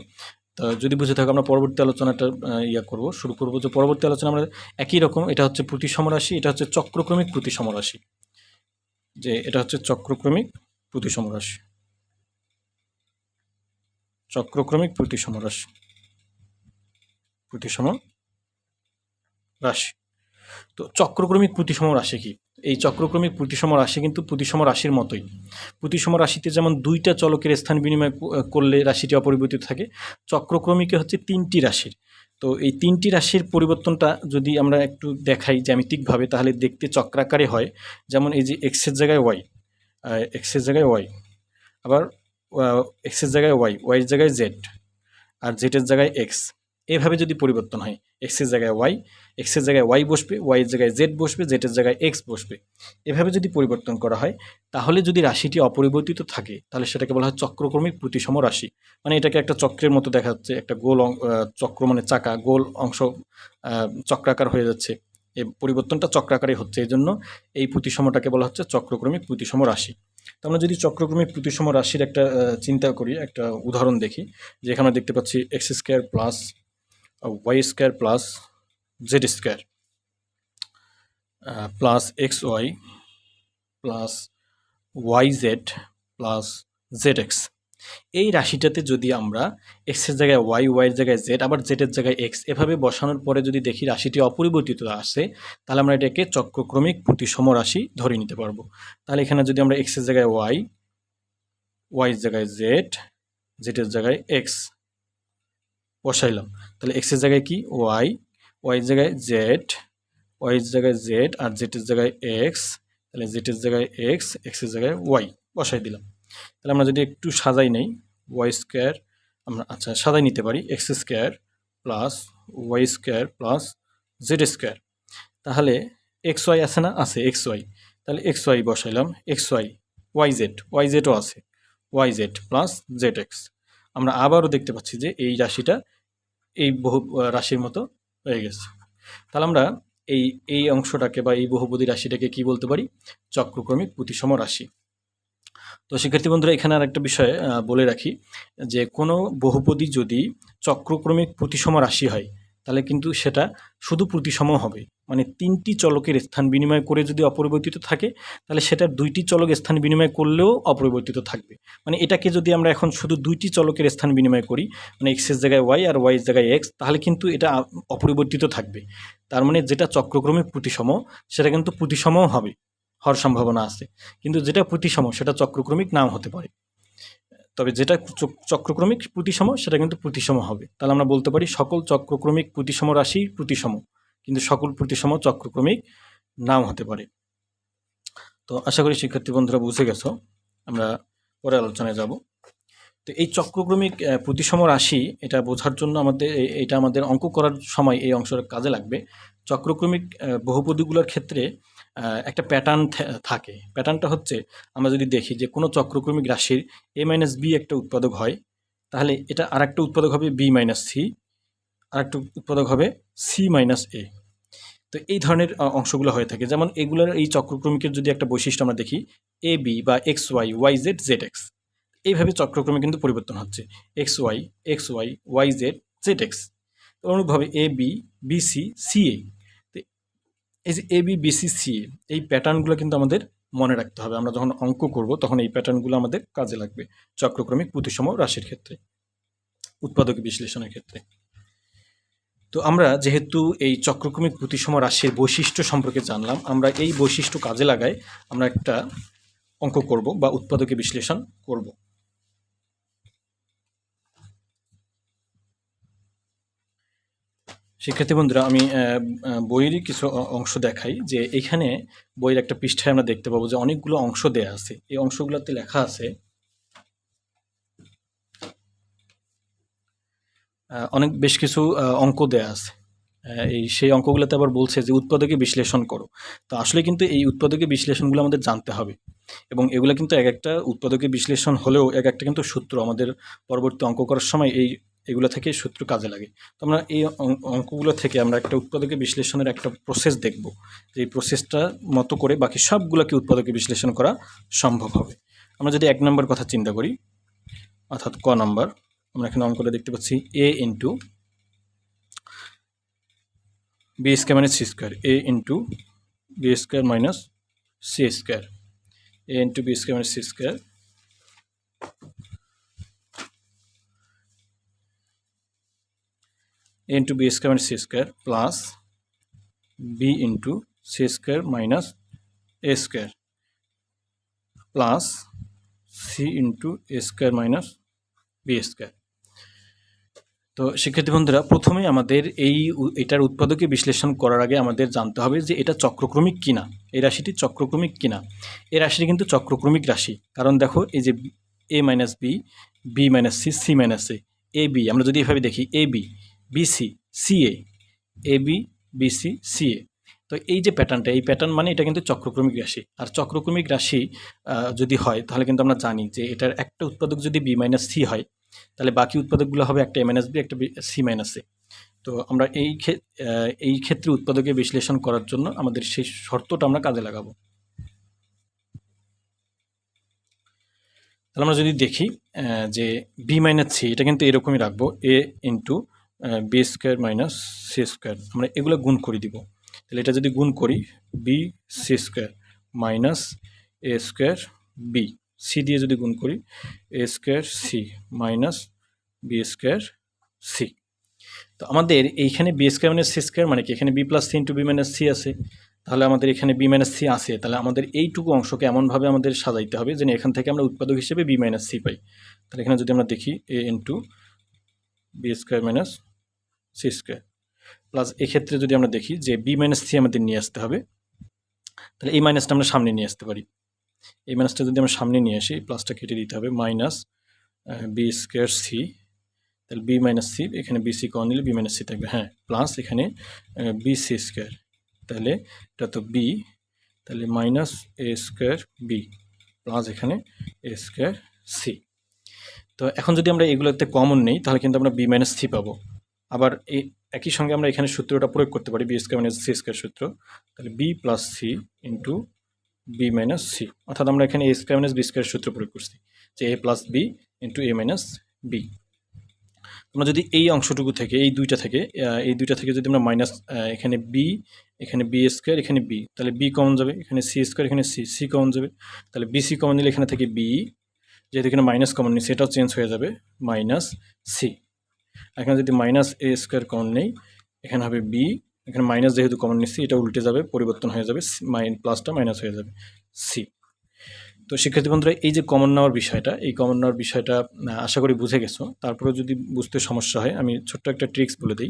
তো যদি বুঝে থাকো, আমরা পরবর্তী আলোচনাটা শুরু করবো। যে পরবর্তী আলোচনা আমরা একই রকম, এটা হচ্ছে প্রতিসম রাশি, এটা হচ্ছে চক্রক্রমিক প্রতিসম রাশি। যে এটা হচ্ছে চক্রক্রমিক প্রতিসম রাশি, চক্রক্রমিক প্রতিসম রাশি, প্রতিসম রাশি। তো চক্রক্রমিক প্রতিসম রাশি কি? এই চক্রক্রমিক প্রতিসম রাশি কিন্তু প্রতিসম রাশির মতোই। প্রতিসম রাশিতে যেমন 2টা চলকের স্থান বিনিময় করলে রাশিটি অপরিবর্তিত থাকে, চক্রক্রমিকে হচ্ছে 3টি রাশির। তো এই 3টি রাশির পরিবর্তনটা যদি আমরা একটু দেখাই জ্যামিতিকভাবে, তাহলে দেখতে চক্রাকারে হয়। যেমন এই যে এক্সের জায়গায় ওয়াই, এক্সের জায়গায় ওয়াই, আবার এক্সের জায়গায় ওয়াই, ওয়াইয়ের জায়গায় জেড, আর জেডের জায়গায় এক্স। এভাবে যদি পরিবর্তন হয়, এক্সের জায়গায় ওয়াই, এক্সের জায়গায় ওয়াই বসবে, ওয়াইয়ের জায়গায় জেড বসবে, জেডের জায়গায় এক্স বসবে, এভাবে যদি পরিবর্তন করা হয়, তাহলে যদি রাশিটি অপরিবর্তিত থাকে তাহলে সেটাকে বলা হয় চক্রক্রমিক প্রতিসম রাশি। মানে এটাকে একটা চক্রের মতো দেখা যাচ্ছে, একটা গোল চক্র মানে চাকা, গোল অংশ চক্রাকার হয়ে যাচ্ছে, এই পরিবর্তনটা চক্রাকারে হচ্ছে, এই জন্য এই প্রতিসমটাকে বলা হচ্ছে চক্রক্রমিক প্রতিসম রাশি। তো আমরা যদি চক্রক্রমিক প্রতিসম রাশির একটা চিন্তা করি, একটা উদাহরণ দেখি, যেখানে আমরা দেখতে পাচ্ছি x square plus Y square plus Z square plus x y plus y Z plus Z x. এই রাশিটাতে যদি আমরা এক্সের জায়গায় ওয়াই, ওয়াইয়ের জায়গায় জেড, আবার জেডের জায়গায় এক্স এভাবে বসানোর পরে যদি দেখি রাশিটি অপরিবর্তিত আসে, তাহলে আমরা এটাকে চক্রক্রমিক প্রতিসম রাশি ধরে নিতে পারবো। তাহলে এখানে যদি আমরা এক্সের জায়গায় ওয়াই, ওয়াইয়ের জায়গায় জেড, জেডের জায়গায় এক্স বসাইলাম, তাহলে এক্সের জায়গায় কি ওয়াই, ওয়াইয়ের জায়গায় জেড, ওয়াইয়ের জায়গায় জেড, আর জেডের জায়গায় এক্স, তাহলে জেডের জায়গায় এক্স, এক্সের জায়গায় ওয়াই বসাই দিলাম। তাহলে আমরা যদি একটু সাজাই নেই, ওয়াই স্কোয়ার, আমরা আচ্ছা সাজাই নিতে পারি X square plus Y square plus Z square. তাহলে এক্স ওয়াই আছে না, আছে এক্স ওয়াই, তাহলে এক্স ওয়াই বসাইলাম, এক্স ওয়াই, ওয়াই জেডও আছে, Y Z plus Z X. আমরা আবারও দেখতে পাচ্ছি যে এই রাশিটা এই বহু রাশির মতো হয়ে গেছে। তাহলে আমরা এই অংশটাকে বা এই বহুপদী রাশিটাকে কি বলতে পারি, চক্রক্রমিক প্রতিসম রাশি। তো শিক্ষার্থী বন্ধুরা, এখানে আর একটা বিষয় বলে রাখি, যে কোনো বহুপদী যদি চক্রক্রমিক প্রতিসম রাশি হয় তাহলে কিন্তু সেটা শুধু প্রতিসম হবে, মানে তিনটি চলকের স্থান বিনিময় করে যদি অপরিবর্তিত থাকে তাহলে সেটা দুইটি চলক স্থান বিনিময় করলেও অপরিবর্তিত থাকবে। মানে এটাকে যদি আমরা এখন শুধু দুইটি চলকের স্থান বিনিময় করি, মানে এক্সের জায়গায় ওয়াই আর ওয়াইয়ের জায়গায় এক্স, তাহলে কিন্তু এটা অপরিবর্তিত থাকবে। তার মানে যেটা চক্রক্রমিক প্রতিসম সেটা কিন্তু প্রতিসমও হবে, হওয়ার সম্ভাবনা আছে, কিন্তু যেটা প্রতিসম সেটা চক্রক্রমিক নাও হতে পারে, তবে যেটা চক্রক্রমিক প্রতিসম সেটা কিন্তু প্রতিসম হবে। তাহলে আমরা বলতে পারি সকল চক্রক্রমিক প্রতিসম রাশি প্রতিসম, কিন্তু সকল প্রতিসম চক্রক্রমিক নাও হতে পারে। তো আশা করি শিক্ষার্থী বন্ধুরা বুঝে গেছো, আমরা পরে আলোচনায় যাব। তো এই চক্রক্রমিক প্রতিসম রাশি এটা বোঝার জন্য এটা আমাদের অঙ্ক করার সময় এই অংশটা কাজে লাগবে। চক্রক্রমিক বহুপদীগুলোর ক্ষেত্রে একটা প্যাটার্ন থাকে। প্যাটার্নটা হচ্ছে, আমরা যদি দেখি যে কোনো চক্রক্রমিক রাশির a - b একটা উৎপাদক হয়, তাহলে এটা আর একটা উৎপাদক হবে b - c, আর একটা উৎপাদক হবে c - a। তো এই ধরনের অংশগুলো হয়ে থাকে। যেমন এগুলোর এই চক্রক্রমিকের যদি একটা বৈশিষ্ট্য আমরা দেখি, a b বা x Y, y z, z x, এইভাবে চক্রক্রমে কিন্তু পরিবর্তন হচ্ছে, x Y, y z, z x. অনুরূপভাবে a b, b c, c a. এই যে a b, b c, c a, এই প্যাটার্নগুলো কিন্তু আমাদের মনে রাখতে হবে। আমরা যখন অঙ্ক করব তখন এই প্যাটার্নগুলো আমাদের কাজে লাগবে চক্রক্রমিক প্রতিসম রাশির ক্ষেত্রে, উৎপাদক বিশ্লেষণের ক্ষেত্রে। তো আমরা যেহেতু এই চক্রক্রমিক প্রতিসম রাশির বৈশিষ্ট্য সম্পর্কে জানলাম, আমরা এই বৈশিষ্ট্য কাজে লাগাই আমরা একটা অঙ্ক করব বা উৎপাদকে বিশ্লেষণ করব। শিক্ষার্থী বন্ধুরা, আমি বইয়েরই কিছু অংশ দেখাই, যে এখানে বইয়ের একটা পৃষ্ঠায় আমরা দেখতে পাবো যে অনেকগুলো অংশ দেয়া আছে। এই অংশগুলোতে লেখা আছে বেশ কিছু অঙ্ক দেয়া আছে। সেই অঙ্কগুলোতে আবার বলছে যে উৎপাদকে বিশ্লেষণ করো। তো আসলে কিন্তু এই উৎপাদকে বিশ্লেষণগুলো আমাদের জানতে হবে, এবং এগুলো কিন্তু এক একটা উৎপাদকে বিশ্লেষণ হলেও এক একটা কিন্তু সূত্র আমাদের পরবর্তী অঙ্ক করার সময় এগুলো থেকে সূত্র কাজে লাগে। তো আমরা এই অঙ্কগুলো থেকে আমরা একটা উৎপাদকে বিশ্লেষণের একটা প্রসেস দেখব, যে এই প্রসেসটা মতো করে বাকি সবগুলোকে উৎপাদকে বিশ্লেষণ করা সম্ভব হবে। আমরা যদি 1 নম্বর কথা চিন্তা করি, অর্থাৎ ক নাম্বার, আমরা এখানে অঙ্কটা দেখতে পাচ্ছি a into B square minus C square, a into B square minus C square, a into B square minus C square, a into B square minus C square plus b into c square minus A square plus C into A square minus B square. তো শিক্ষার্থী বন্ধুরা, প্রথমে আমাদের এটার উৎপাদকে বিশ্লেষণ করার আগে আমাদের জানতে হবে যে এটা চক্রক্রমিক কিনা, এই রাশিটি চক্রক্রমিক কিনা। এই রাশিটি কিন্তু চক্রক্রমিক রাশি, কারণ দেখো এই যে a - b, b - c, c - a, a b, আমরা যদি এভাবে দেখি a b, bc ca, a b bc ca. তো এই যে প্যাটার্নটা, এই প্যাটার্ন মানে এটা কিন্তু চক্রক্রমিক রাশি। আর চক্রক্রমিক রাশি যদি হয় তাহলে কিন্তু আমরা জানি যে এটার একটা উৎপাদক যদি বি মাইনাস সি হয় তাহলে বাকি উৎপাদকগুলো হবে একটা এ মাইনাস বি, একটা সি মাইনাস এ। তো আমরা এই ক্ষেত্রে উৎপাদকে বিশ্লেষণ করার জন্য আমাদের সেই শর্তটা আমরা কাজে লাগাবো। তাহলে আমরা যদি দেখি যে বি মাইনাস সি, এটা কিন্তু এরকমই রাখবো, A into B square minus C square. আমরা এগুলো গুণ করে দিব। তাহলে এটা যদি গুণ করি, বি সি স্কোয়ার মাইনাস এ স্কোয়ার বি, সি দিয়ে যদি গুণ করি, A square C minus B square C. তো আমাদের এইখানে B square minus C square মানে কি, এখানে B plus C into B minus C আছে। তাহলে আমাদের এখানে বি মাইনাস সি আছে, তাহলে আমাদের এইটুকু অংশকে এমনভাবে আমাদের সাজাইতে হবে যেন এখান থেকে আমরা উৎপাদক হিসেবে বি মাইনাস সি পাই। তাহলে এখানে যদি আমরা দেখি A into B square minus C square plus, এক্ষেত্রে যদি আমরা দেখি যে বি মাইনাস সি আমাদের নিয়ে আসতে হবে, তাহলে এই মাইনাসটা আমরা সামনে নিয়ে আসতে পারি। এই মাইনাসটা যদি আমরা সামনে নিয়ে আসি, প্লাসটা কেটে দিতে হবে, মাইনাস বি স্কোয়ার সি, তাহলে বি মাইনাস সি, এখানে বি সি কমন নিলে বি মাইনাস সি থাকবে, হ্যাঁ, প্লাস এখানে বি সি স্কোয়ার, তাহলে এটা তো বি, তাহলে মাইনাস এ স্কোয়ার বি প্লাস এখানে এ স্কোয়ার সি। তো এখন যদি আমরা এগুলোতে কমন নেই তাহলে কিন্তু আমরা বি মাইনাস সি পাবো। আবার এই একই সঙ্গে আমরা এখানে সূত্রটা প্রয়োগ করতে পারি, b square minus C square সূত্র, তাহলে b plus C into B minus c, অর্থাৎ আমরা এখানে a square minus B square সূত্র প্রয়োগ করছি, যে এ প্লাস বি ইন্টু এ মাইনাস বি। আমরা যদি এই অংশটুকু থেকে, এই দুইটা থেকে যদি আমরা মাইনাস, এখানে বি স্কোয়ার, এখানে বি, তাহলে বি কমন যাবে, এখানে সি স্কোয়ার, এখানে সি কমন যাবে, তাহলে বি সি কমন নিলে এখানে থেকে বি, যেহেতু এখানে মাইনাস কমন নিই সেটাও চেঞ্জ হয়ে যাবে, মাইনাস সি। এখানে যদি মাইনাস এ স্কোয়ার কমন নেই, এখানে হবে বি, এখানে মাইনাস যেহেতু কমন নিচ্ছি এটা উল্টে যাবে, পরিবর্তন হয়ে যাবে, প্লাসটা মাইনাস হয়ে যাবে, সি। তো শিক্ষার্থী বন্ধুরা, এই যে কমন নেওয়ার বিষয়টা, এই কমন নেওয়ার বিষয়টা আশা করি বুঝে গেছো। তারপরে যদি বুঝতে সমস্যা হয় আমি ছোট্ট একটা ট্রিক্স বলে দিই,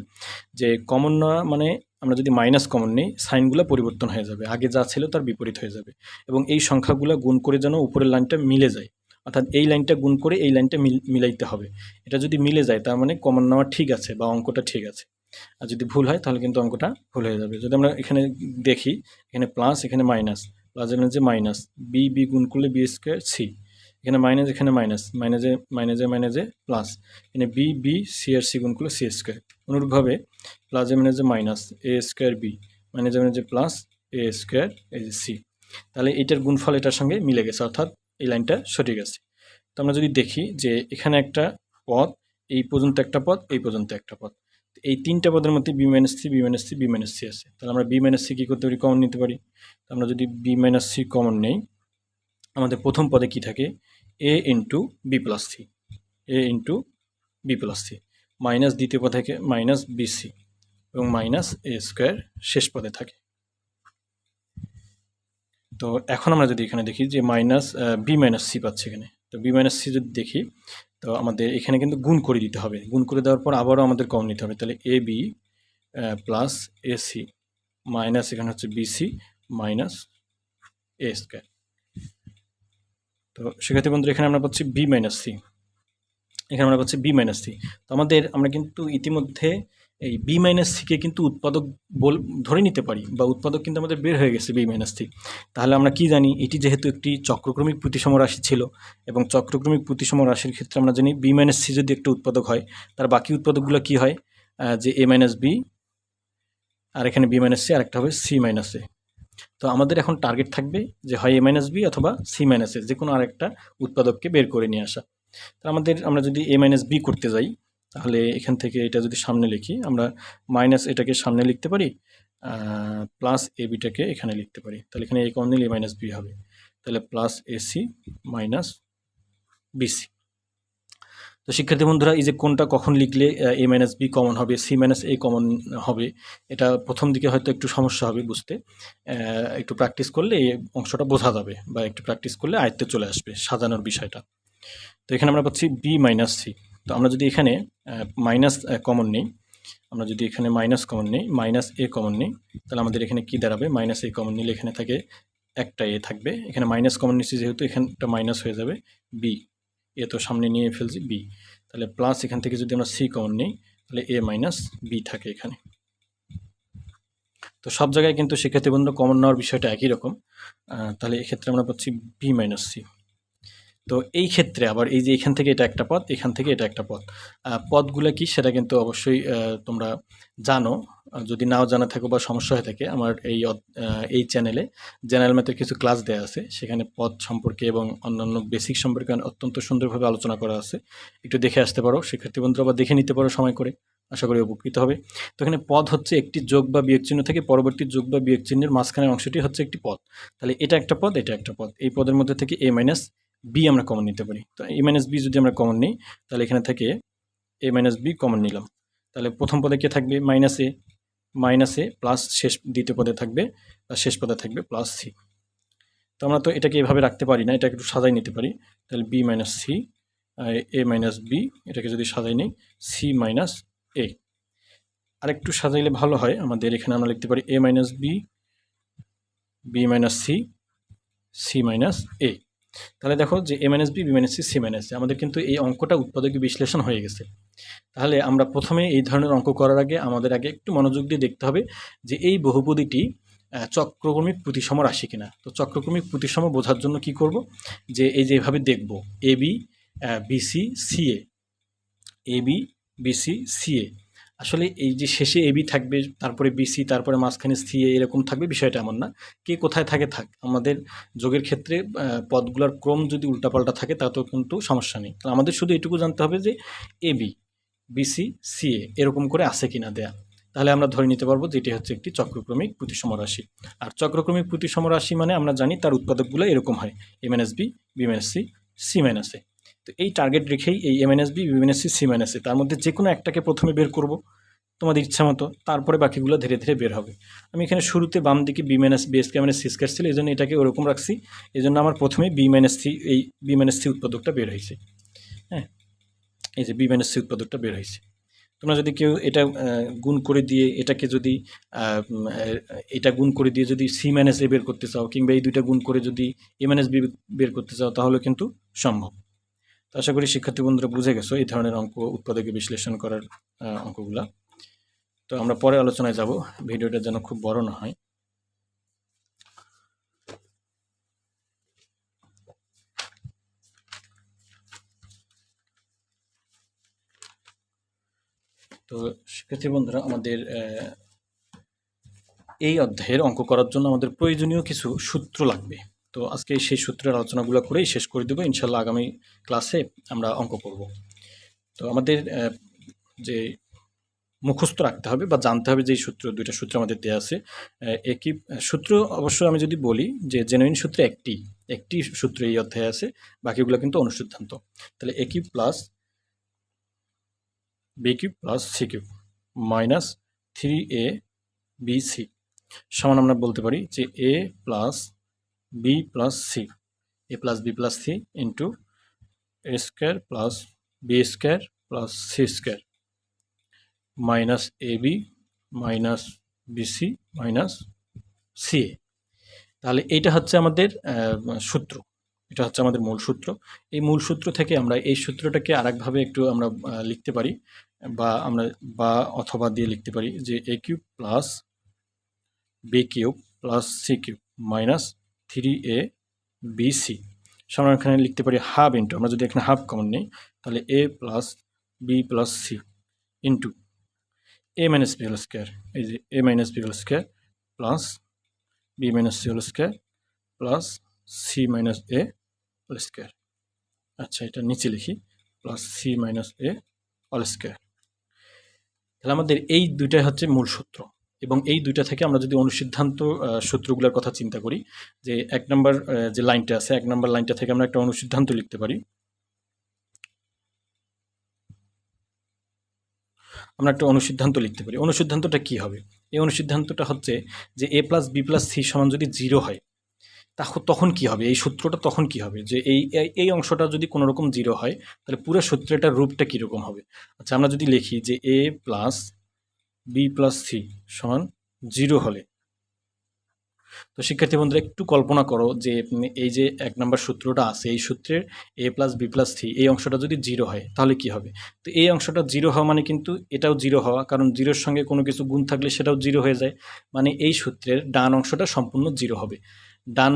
যে কমন নেওয়া মানে আমরা যদি মাইনাস কমন নিই সাইনগুলো পরিবর্তন হয়ে যাবে, আগে যা ছিল তার বিপরীত হয়ে যাবে, এবং এই সংখ্যাগুলো গুণ করে যেন উপরের লাইনটা মিলে যায়, অর্থাৎ এই লাইনটা গুণ করে এই লাইনটা মিলাইতে হবে। এটা যদি মিলে যায় তার মানে কমন নেওয়া ঠিক আছে বা অঙ্কটা ঠিক আছে। আর যদি ভুল হয় তাহলে কিন্তু অঙ্কটা ভুল হয়ে যাবে। যদি আমরা এখানে দেখি, এখানে প্লাস, এখানে মাইনাস, প্লাস এখানে যে মাইনাস, বি গুণ করলে বি স্কোয়ার সি, এখানে মাইনাস, এখানে মাইনাসে প্লাস, এখানে বি সি আর সি গুণ করলে সি স্কোয়ার। অনুরূপভাবে প্লাসে মাইনাস এ স্কোয়ার বি, মাইনাসে প্লাস এ স্কোয়ার এই সি, তাহলে এটার গুণফল এটার সঙ্গে মিলে গেছে, অর্থাৎ এই লাইনটা সঠিক আছে। তো আমরা যদি দেখি যে এখানে একটা পদ, এই পর্যন্ত একটা পদ, এই পর্যন্ত একটা পদ, এই তিনটা পদের মধ্যে b minus c, b minus c, b minus C আছে, তাহলে আমরা বি মাইনাস সি কী করতে পারি, কমন নিতে পারি। আমরা যদি বি মাইনাস সি কমন নেই, আমাদের প্রথম পদে কি থাকে, A into B plus C, A into B plus C, minus দ্বিতীয় পদে থাকে মাইনাস বি সি, এবং মাইনাস এ স্কোয়ার শেষ পদে থাকে। তো এখন আমরা যদি এখানে দেখি যে মাইনাস বি মাইনাস সি পাচ্ছে এখানে, তো বি মাইনাস সি যদি দেখি, তো আমাদের এখানে কিন্তু গুণ করে দিতে হবে, গুণ করে দেওয়ার পর আবারও আমাদের কমন নিতে হবে, তাহলে A B plus A C minus এখানে হচ্ছে বিসি মাইনাস এ স্কোয়ার। তো সেক্ষেত্রে বন্ধুরা এখানে আমরা পাচ্ছি বি মাইনাস সি, এখানে আমরা পাচ্ছি বি মাইনাস সি। তো আমরা কিন্তু ইতিমধ্যে এই বি মাইনাস সিকে কিন্তু উৎপাদক ধরে নিতে পারি, বা উৎপাদক কিন্তু আমাদের বের হয়ে গেছে বি মাইনাস সি। তাহলে আমরা কি জানি, এটি যেহেতু একটি চক্রক্রমিক প্রতিসম রাশি ছিল, এবং চক্রক্রমিক প্রতিসম রাশির ক্ষেত্রে আমরা জানি বি মাইনাস সি যদি একটা উৎপাদক হয় তার বাকি উৎপাদকগুলো কি হয়, যে এ মাইনাস বি, আর এখানে বি মাইনাস সি, আর একটা হবে সি মাইনাস এ। তো আমাদের এখন টার্গেট থাকবে যে হয় এ মাইনাস বি অথবা সি মাইনাস এ, যে কোনো আরেকটা উৎপাদককে বের করে নিয়ে আসা। তো আমরা যদি এ মাইনাস বি করতে যাই, তাহলে এখান থেকে এটা যদি সামনে লিখি, আমরা মাইনাস এটাকে সামনে লিখতে পারি, প্লাস এ বিটাকে এখানে লিখতে পারি, তাহলে এখানে এ কমন নিলে এ মাইনাস বি হবে, তাহলে প্লাস এসি মাইনাস বিসি। তো শিক্ষার্থী বন্ধুরা, এই যে কোনটা কখন লিখলে এ মাইনাস বি কমন হবে, সি মাইনাস এ কমন হবে, এটা প্রথম দিকে হয়তো একটু সমস্যা হবে বুঝতে, একটু প্র্যাকটিস করলে এই অংশটা বোঝা যাবে, বা একটু প্র্যাকটিস করলে আয়ত্তে চলে আসবে সাজানোর বিষয়টা। তো এখানে আমরা পাচ্ছি বি মাইনাস সি। তো আমরা যদি এখানে মাইনাস কমন নিই, আমরা যদি এখানে মাইনাস কমন নিই, মাইনাস এ কমন নিই, তাহলে আমাদের এখানে কি দাঁড়াবে, মাইনাস এ কমন নিলে এখানে থাকে একটা এ থাকবে, এখানে মাইনাস কমন নিচ্ছি যেহেতু এখানটা মাইনাস হয়ে যাবে, বি, এ তো সামনে নিয়ে ফেলছি বি, তাহলে প্লাস এখান থেকে যদি আমরা সি কমন নিই, তাহলে এ মাইনাস বি থাকে এখানে। তো সব জায়গায় কিন্তু শিক্ষার্থী বন্ধুরা কমন নেওয়ার বিষয়টা একই রকম। তাহলে এক্ষেত্রে আমরা পাচ্ছি বি মাইনাস সি। তো এই ক্ষেত্রে আবার এই যে এখান থেকে এটা একটা পদ, এখান থেকে এটা একটা পদ, পদগুলো কি সেটা কিন্তু অবশ্যই তোমরা জানো। যদি নাও জানা থাকো বা সমস্যা হয়ে থাকে, আমার এই চ্যানেলে জেনারেল ম্যাথের কিছু ক্লাস দেওয়া আছে, সেখানে পদ সম্পর্কে এবং অন্যান্য বেসিক সম্পর্কে অত্যন্ত সুন্দরভাবে আলোচনা করা আছে। একটু দেখে আসতে পারো শিক্ষার্থী বন্ধুরা, বা দেখে নিতে পারো সময় করে, আশা করি উপকৃত হবে। তো এখানে পদ হচ্ছে একটি যোগ বা বিয়োগ চিহ্ন থেকে পরবর্তী যোগ বা বিয়োগ চিহ্নের মাঝখানের অংশটি হচ্ছে একটি পদ। তাহলে এটা একটা পদ, এটা একটা পদ। এই পদের মধ্যে থেকে এ মাইনাস বি আমরা কমন নিতে পারি। তো এ মাইনাস বি যদি আমরা কমন নিই, তাহলে এখানে থেকে এ মাইনাস বি কমন নিলাম। তাহলে প্রথম পদে কে থাকবে? মাইনাস এ প্লাস দ্বিতীয় পদে থাকবে, শেষ পদে থাকবে প্লাস সি। তো আমরা তো এটাকে এভাবে রাখতে পারি না, এটাকে একটু সাজাই নিতে পারি। তাহলে বি মাইনাস সি, এ মাইনাস বি, এটাকে যদি সাজাই নিই সি মাইনাস এ। আরেকটু সাজাইলে ভালো হয় আমাদের। এখানে আমরা লিখতে পারি A minus B, B minus C, C minus A. তাহলে দেখো যে A minus B, B minus C, C minus A, আমাদের কিন্তু এই অঙ্কটা উৎপাদকীয় বিশ্লেষণ হয়ে গেছে। তাহলে আমরা প্রথমে এই ধরনের অঙ্ক করার আগে আমাদের আগে একটু মনোযোগ দিয়ে দেখতে হবে যে এই বহুপদীটি চক্রক্রমিক প্রতিসম রাশি কিনা। তো চক্রক্রমিক প্রতিসম বোঝার জন্য কি করব, যে এই যে এভাবে দেখব এ b, bc, ca, a b, bc, CA. আসলে এই যে শেষে এবি থাকবে, তারপরে বিসি, তারপরে মাঝখানে সিএ, এরকম থাকবে, বিষয়টা এমন না। কে কোথায় থাকে থাক, আমাদের যোগের ক্ষেত্রে পদগুলোর ক্রম যদি উল্টাপাল্টা থাকে তাতেও কিন্তু সমস্যা নেই। আমাদের শুধু এটুকু জানতে হবে যে এবি, বিসি, সিএ এরকম করে আছে কিনা দেয়া, তাহলে আমরা ধরে নিতে পারবো যে এটি হচ্ছে একটি চক্রক্রমিক প্রতিসম রাশি। আর চক্রক্রমিক প্রতিসম রাশি মানে আমরা জানি তার উৎপাদকগুলো এরকম হয়, A minus B, B minus C, C minus A. তো এই টার্গেট রেখেই এই A minus B, B minus C, C minus A, তার মধ্যে যে কোনো একটাকে প্রথমে বের করব তোমাদের ইচ্ছা মতো, তারপরে বাকিগুলো ধীরে ধীরে বের হবে। আমি এখানে শুরুতে বাম দিকে b minus b square minus c square ছিল, এই জন্য এটাকে ওরকম রাখছি। এই জন্য আমার প্রথমে বি মাইনাস সি, এই বি মাইনাস সি উৎপাদকটা বের হয়েছে। হ্যাঁ, এই যে বি মাইনাস সি উৎপাদকটা বের হয়েছে। তোমরা যদি কেউ এটা গুণ করে দিয়ে এটাকে যদি এটা গুণ করে দিয়ে যদি সি মাইনাস এ বের করতে চাও, কিংবা এই দুইটা গুণ করে যদি এ মাইনাস বি বের করতে চাও, তাহলে কিন্তু সম্ভব। তো আশা করি শিক্ষার্থী বন্ধুরা বুঝে গেছো এই ধরনের অঙ্ক, উৎপাদকীয় বিশ্লেষণ করার অঙ্কগুলা। তো আমরা পরে আলোচনায় যাব, ভিডিওটা যেন খুব বড় না হয়। তো শিক্ষার্থী বন্ধুরা, আমাদের এই অধ্যায়ের অঙ্ক করার জন্য আমাদের প্রয়োজনীয় কিছু সূত্র লাগবে। তো আজকে সেই সূত্রের আলোচনাগুলো করেই শেষ করে দেবো ইনশাল্লাহ। আগামী ক্লাসে আমরা অঙ্ক করব। তো আমাদের যে মুখস্থ রাখতে হবে বা জানতে হবে যে সূত্র, দুইটা সূত্র আমাদের দেওয়া আছে। একই সূত্র অবশ্য আমি যদি বলি যে জেনুইন সূত্র একটি সূত্র এই অধ্যায়ে আছে, বাকিগুলো কিন্তু অনুসিদ্ধান্ত। তাহলে A cube plus B cube plus C cube minus 3a B C সমান আমরা বলতে পারি যে এ plus B plus C, A plus B plus C into A square plus B square plus C square minus A B minus B C minus C A. তাহলে এইটা হচ্ছে আমাদের সূত্র, এটা হচ্ছে আমাদের মূল সূত্র। এই মূল সূত্র থেকে আমরা এই সূত্রটাকে আরেকভাবে একটু আমরা লিখতে পারি, বা অথবা দিয়ে লিখতে পারি যে A cube plus B cube plus C cube minus 3a B C সমান এখানে লিখতে পারি হাফ ইন্টু, আমরা যদি এখানে হাফ কমন নিই তাহলে A plus B plus C into A minus B whole square, এই যে A minus B whole square plus B minus C whole square plus C minus A whole square. আচ্ছা, এটা নিচে লিখি plus C minus A whole square. তাহলে আমাদের এই দুইটাই হচ্ছে মূল সূত্র, এবং এই দুইটা থেকে আমরা যদি অনুসিদ্ধান্ত সূত্রগুলোর কথা চিন্তা করি, যে 1 নম্বর যে লাইনটা আছে, 1 নম্বর লাইনটা থেকে আমরা একটা অনুসিদ্ধান্ত লিখতে পারি। অনুসিদ্ধান্তটা কি হবে? এই অনুসিদ্ধান্তটা হচ্ছে যে এ প্লাস বি প্লাস সি সমান যদি 0 হয়, তখন কি হবে? এই সূত্রটা তখন কি হবে, যে এই অংশটা যদি কোনো রকম 0 হয়, তাহলে পুরো সূত্রটার রূপটা কীরকম হবে? আচ্ছা, আমরা যদি লিখি যে এ প্লাস বি প্লাস সি সমান 0 হলে তো শিক্ষার্থী বন্ধুরা একটু কল্পনা করো যে এই যে ১ নাম্বার সূত্রটা আছে, এই সূত্রের a + b + c এই অংশটা যদি 0 হয় তাহলে কি হবে? তো এই অংশটা 0 হওয়া মানে কিন্তু এটাও 0 হওয়া, কারণ 0 এর সঙ্গে কোনো কিছু গুণ থাকলে সেটাও 0 হয়ে যায়। মানে এই সূত্রের ডান অংশটা সম্পূর্ণ 0 হবে। ডান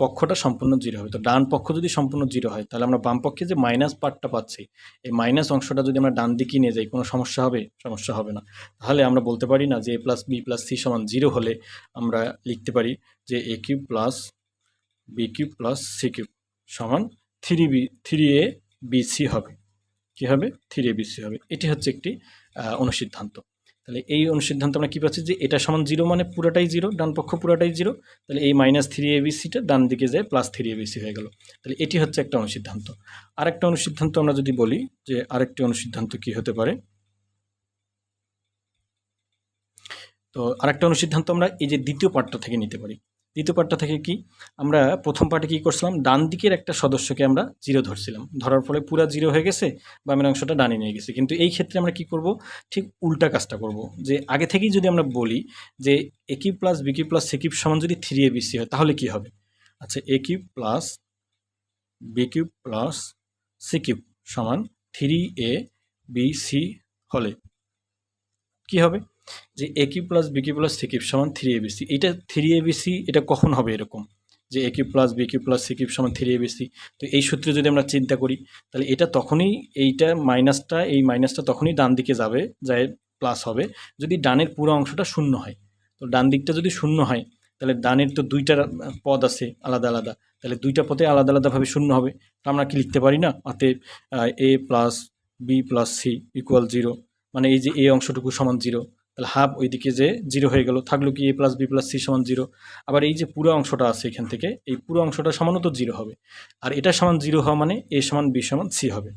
পক্ষটা সম্পূর্ণ 0 হবে। তো ডান পক্ষ যদি সম্পূর্ণ 0 হয় তাহলে আমরা বাম পক্ষে যে মাইনাস পার্টটা পাচ্ছি, এই মাইনাস অংশটা যদি আমরা ডান দিকে নিয়ে যাই কোনো সমস্যা হবে? সমস্যা হবে না। তাহলে আমরা বলতে পারি না যে a + b + c = 0 হলে আমরা লিখতে পারি যে a³ + b³ + c³ সমান 3abc হবে। কী হবে? 3abc হবে। এটি হচ্ছে একটি অনুসিদ্ধান্ত। তাহলে এই অনুসিদ্ধান্ত আমরা কী পাচ্ছি যে এটা সমান 0 মানে পুরাটাই 0, ডান পক্ষ পুরাটাই 0। তাহলে এই -3abcটা ডান দিকে যায় +3abc হয়ে গেল। তাহলে এটি হচ্ছে একটা অনুসিদ্ধান্ত। আরেকটা অনুসিদ্ধান্ত আমরা যদি বলি যে আরেকটি অনুসিদ্ধান্ত কী হতে পারে? তো আরেকটা অনুসিদ্ধান্ত আমরা এই যে দ্বিতীয় পার্টটা থেকে নিতে পারি। দ্বিতীয় পার্টটা থেকে কি? আমরা প্রথম পার্টে কী করছিলাম? ডান দিকের একটা সদস্যকে আমরা 0 ধরছিলাম। ধরার ফলে পুরা 0 হয়ে গেছে, বামের অংশটা ডানে নিয়ে গেছি। কিন্তু এই ক্ষেত্রে আমরা কি করব? ঠিক উল্টা কাজটা করব। যে আগে থেকেই যদি আমরা বলি যে a³ + b³ + c³ সমান যদি 3abc হয় তাহলে কি হবে? আচ্ছা, a³ + b³ + c³ সমান 3abc হলে কি হবে? যে a³ + b³ + c³ সমান 3abc। এইটা 3abc এটা কখন হবে এরকম? যে a³ + b³ + c³ সমান 3abc। তো এই সূত্রে যদি আমরা চিন্তা করি তাহলে এটা তখনই এইটা মাইনাসটা এই মাইনাসটা তখনই ডান দিকে যাবে, যায় প্লাস হবে যদি ডানের পুরো অংশটা শূন্য হয়। তো ডান দিকটা যদি শূন্য হয় তাহলে ডানের তো ২টা পদ আছে আলাদা, আলাদা। তাহলে ২টা পদে আলাদা, আলাদাভাবে শূন্য হবে। তো আমরা কি লিখতে পারি না? অতএব a + b + c = 0, মানে এই যে a অংশটুকু সমান 0। তাহলে হাফ ওইদিকে যে 0 হয়ে গেল, থাকলো কি a + b + c = 0। আবার এই যে পুরো অংশটা আছে এখান থেকে, এই পুরো অংশটা সমানও তো 0 হবে। আর এটা সমান 0 হওয়া মানে a = b = c হবে।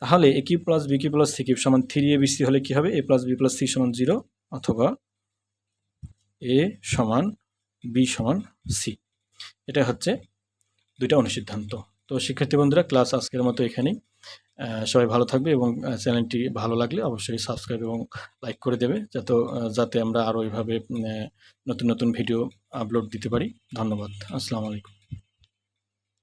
তাহলে a³ + b³ + c³ সমান 3abc হলে কি হবে? a + b + c = 0 অথবা a = b = c। এটা হচ্ছে ২টা অনুসিদ্ধান্ত। তো শিক্ষার্থী বন্ধুরা, ক্লাস আজকের মতো এখানেই। সবাই ভালো থাকবে এবং চ্যানেলটি ভালো লাগলে অবশ্যই সাবস্ক্রাইব এবং লাইক করে দেবে যাতে আমরা আরও এভাবে নতুন নতুন ভিডিও আপলোড দিতে পারি। ধন্যবাদ। আসসালামু আলাইকুম।